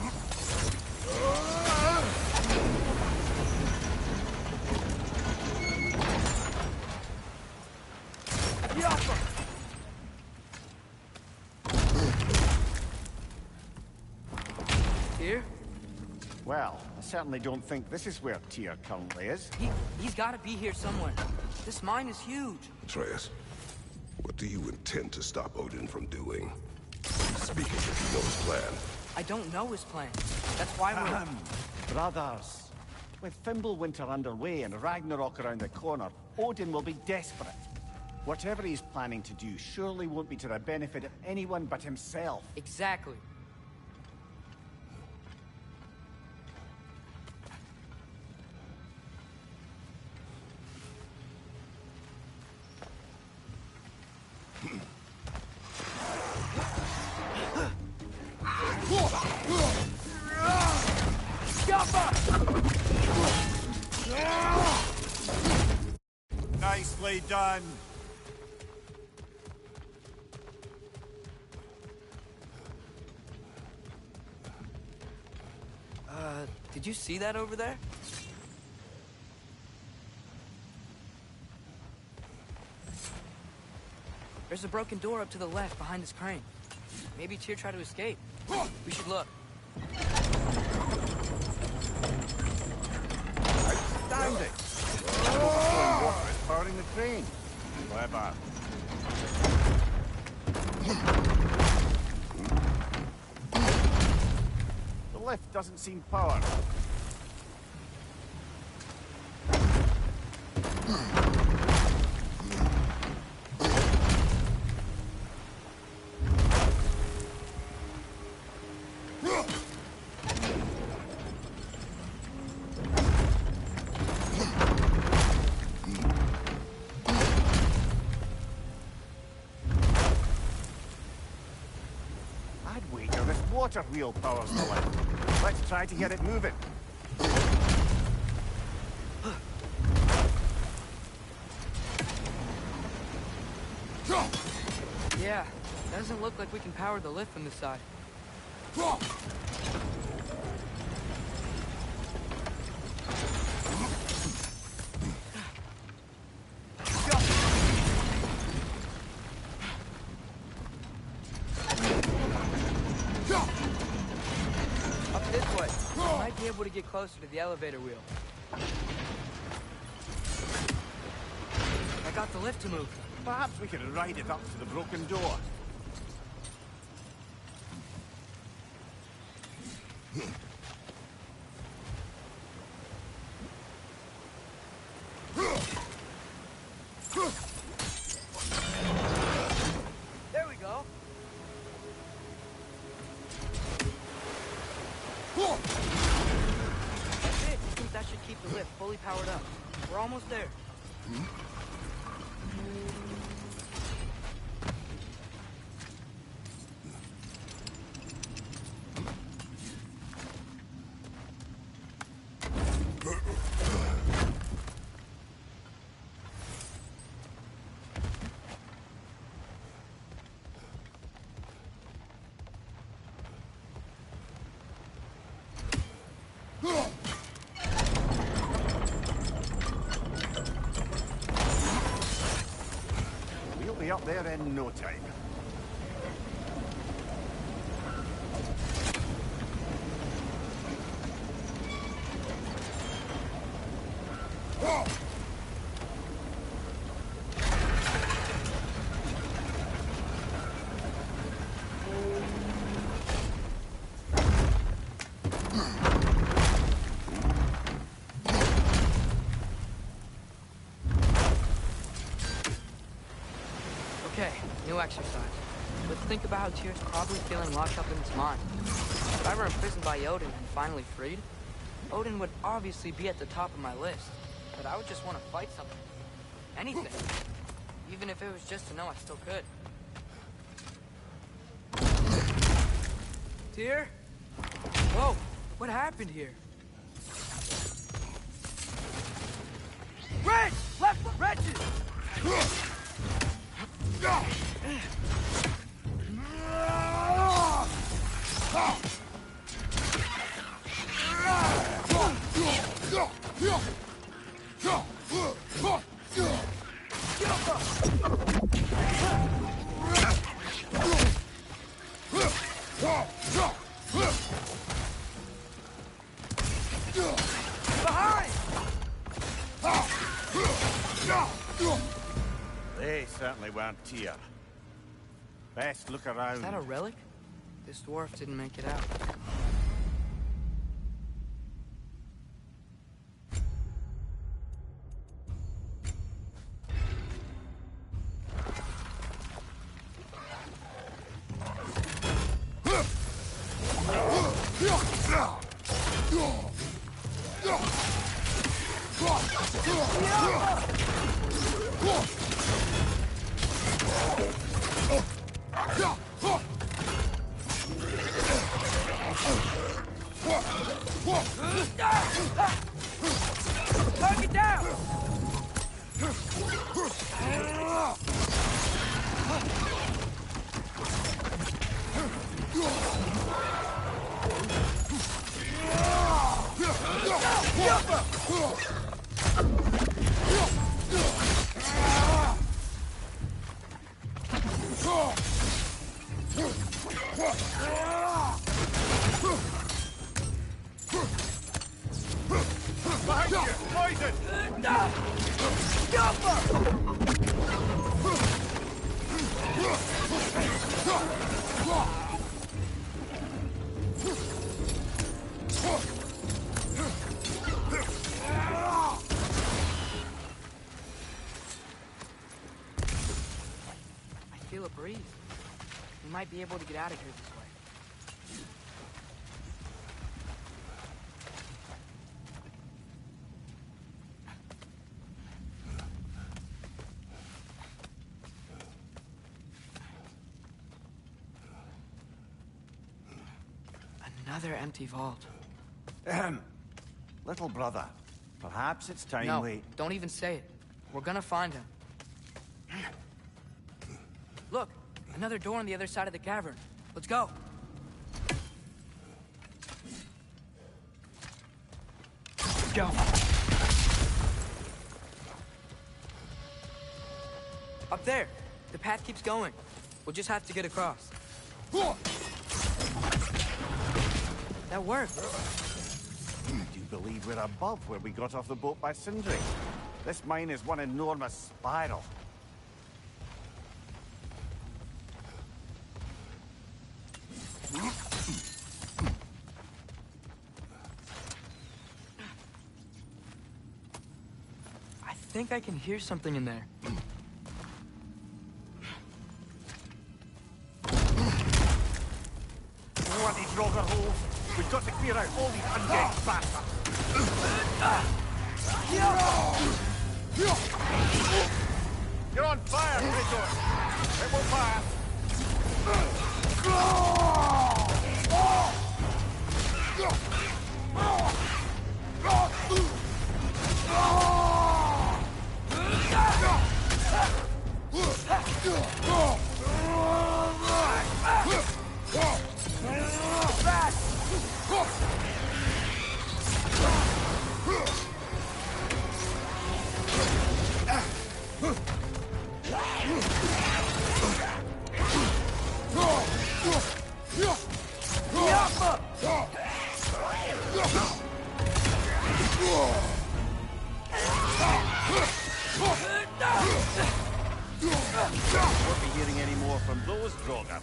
Tyr? Well, I certainly don't think this is where Tyr currently is. He's got to be here somewhere. This mine is huge. Atreus, what do you intend to stop Odin from doing? Speak as if you know his plan. I don't know his plan. That's why we're... Brothers, with Fimbulwinter underway and Ragnarok around the corner, Odin will be desperate. Whatever he's planning to do surely won't be to the benefit of anyone but himself. Exactly. Nicely done. Did you see that over there? There's a broken door up to the left behind this crane. Maybe Tyr tried to escape. We should look. Outstanding. Overflowing water is powering the crane. Clever. The lift doesn't seem powered. Water wheel powers the lift. Let's try to get it moving. Yeah, doesn't look like we can power the lift from this side. Able to get closer to the elevator wheel. I got the lift to move. Perhaps we could ride it up to the broken door. There we go. That should keep the lift fully powered. powered up. We're almost there. We'll be up there in no time. Okay, new exercise. Let's think about how Tyr's probably feeling locked up in his mind. If I were imprisoned by Odin and finally freed, Odin would obviously be at the top of my list. But I would just want to fight something. Anything. Even if it was just to know I still could. Tyr? Whoa, what happened here? Wrench! Left wrenches! They certainly weren't Tyr. Best look around. Is that a relic? This dwarf didn't make it out. Knock it down! Behind you! Poison! I feel a breeze. We might be able to get out of here this way. Another empty vault. Little brother, perhaps it's time No, we... don't even say it. We're gonna find him. Look, another door on the other side of the cavern. Let's go. Go. Up there. The path keeps going. We'll just have to get across. That worked. Do you believe we're above where we got off the boat by Sindri? This mine is one enormous spiral. I think I can hear something in there. More of these roller holes. We've got to clear out all these undead bastards. You're on fire, Kratos! It will pass! Won't be hearing any more from those Draugr.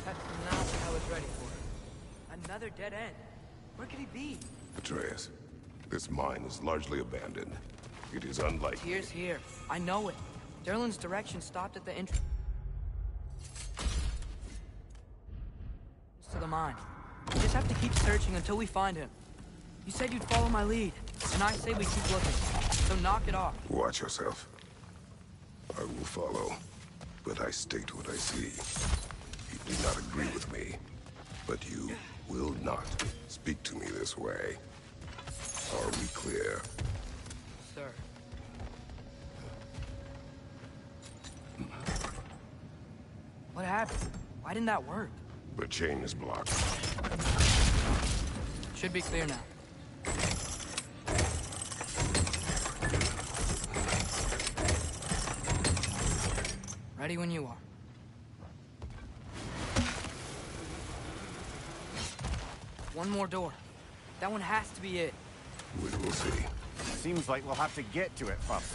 That's not what I was ready for. Another dead end. Where could he be? Atreus, this mine is largely abandoned. It is unlikely. Tyr's here. I know it. Durlin's direction stopped at the entrance to the mine. We just have to keep searching until we find him. You said you'd follow my lead, and I say we keep looking. So knock it off. Watch yourself. I will follow, but I state what I see. You do not agree with me, but you will not speak to me this way. Are we clear? Sir. What happened? Why didn't that work? The chain is blocked. Should be clear now. Ready when you are. One more door. That one has to be it. We will see. Seems like we'll have to get to it first.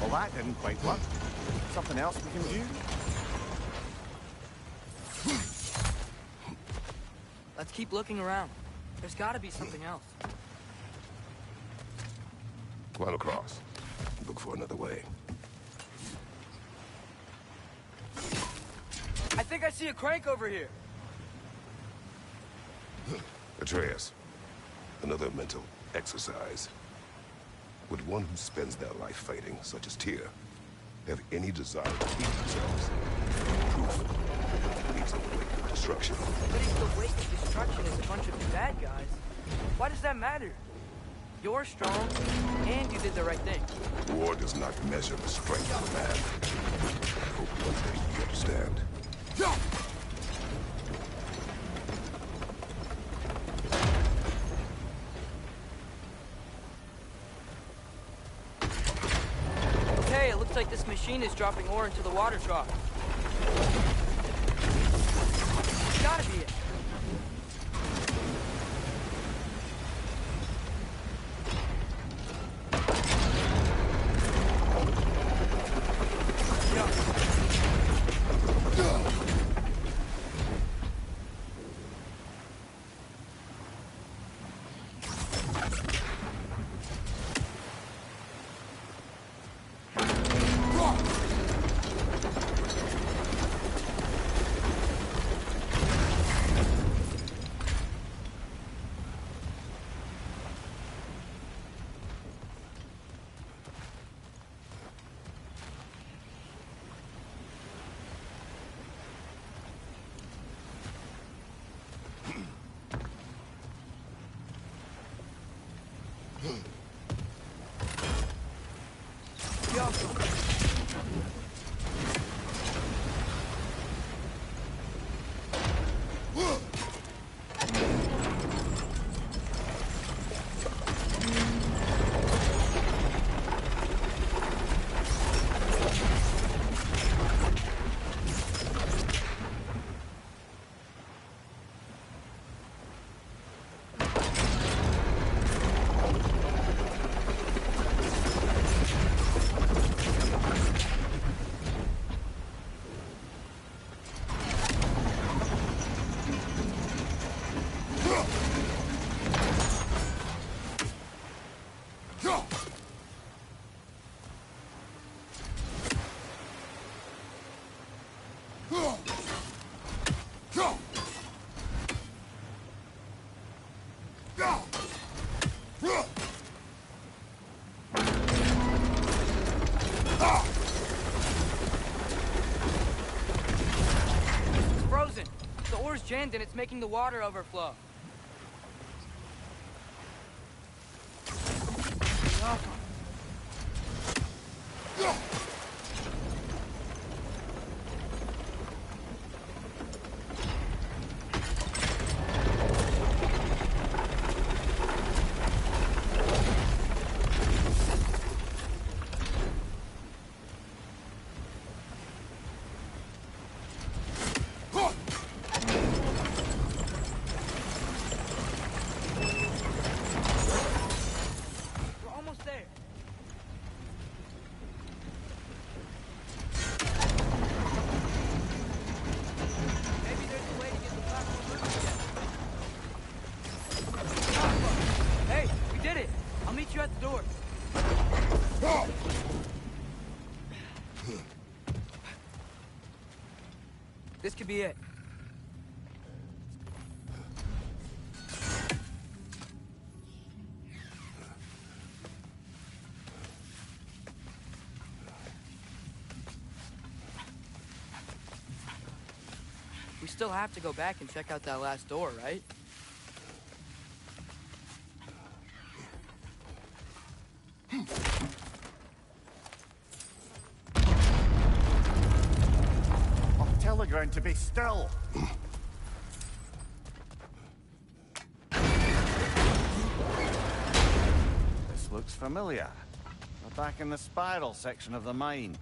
Well, that didn't quite work. Something else we can do? Let's keep looking around. There's gotta be something else. Climb across. Look for another way. I think I see a crank over here. Atreus, another mental exercise. Would one who spends their life fighting, such as Tyr, have any desire to keep themselves? Proof leads on the way to destruction. But if the wake of destruction is a bunch of bad guys, why does that matter? You're strong, and you did the right thing. War does not measure the strength of a man. I hope one day you understand. Okay, it looks like this machine is dropping ore into the water trough. It's gotta be it. ginned and it's making the water overflow. You at the door. This could be it. We still have to go back and check out that last door, right? Tell the ground to be still. This looks familiar. We're back in the spiral section of the mine.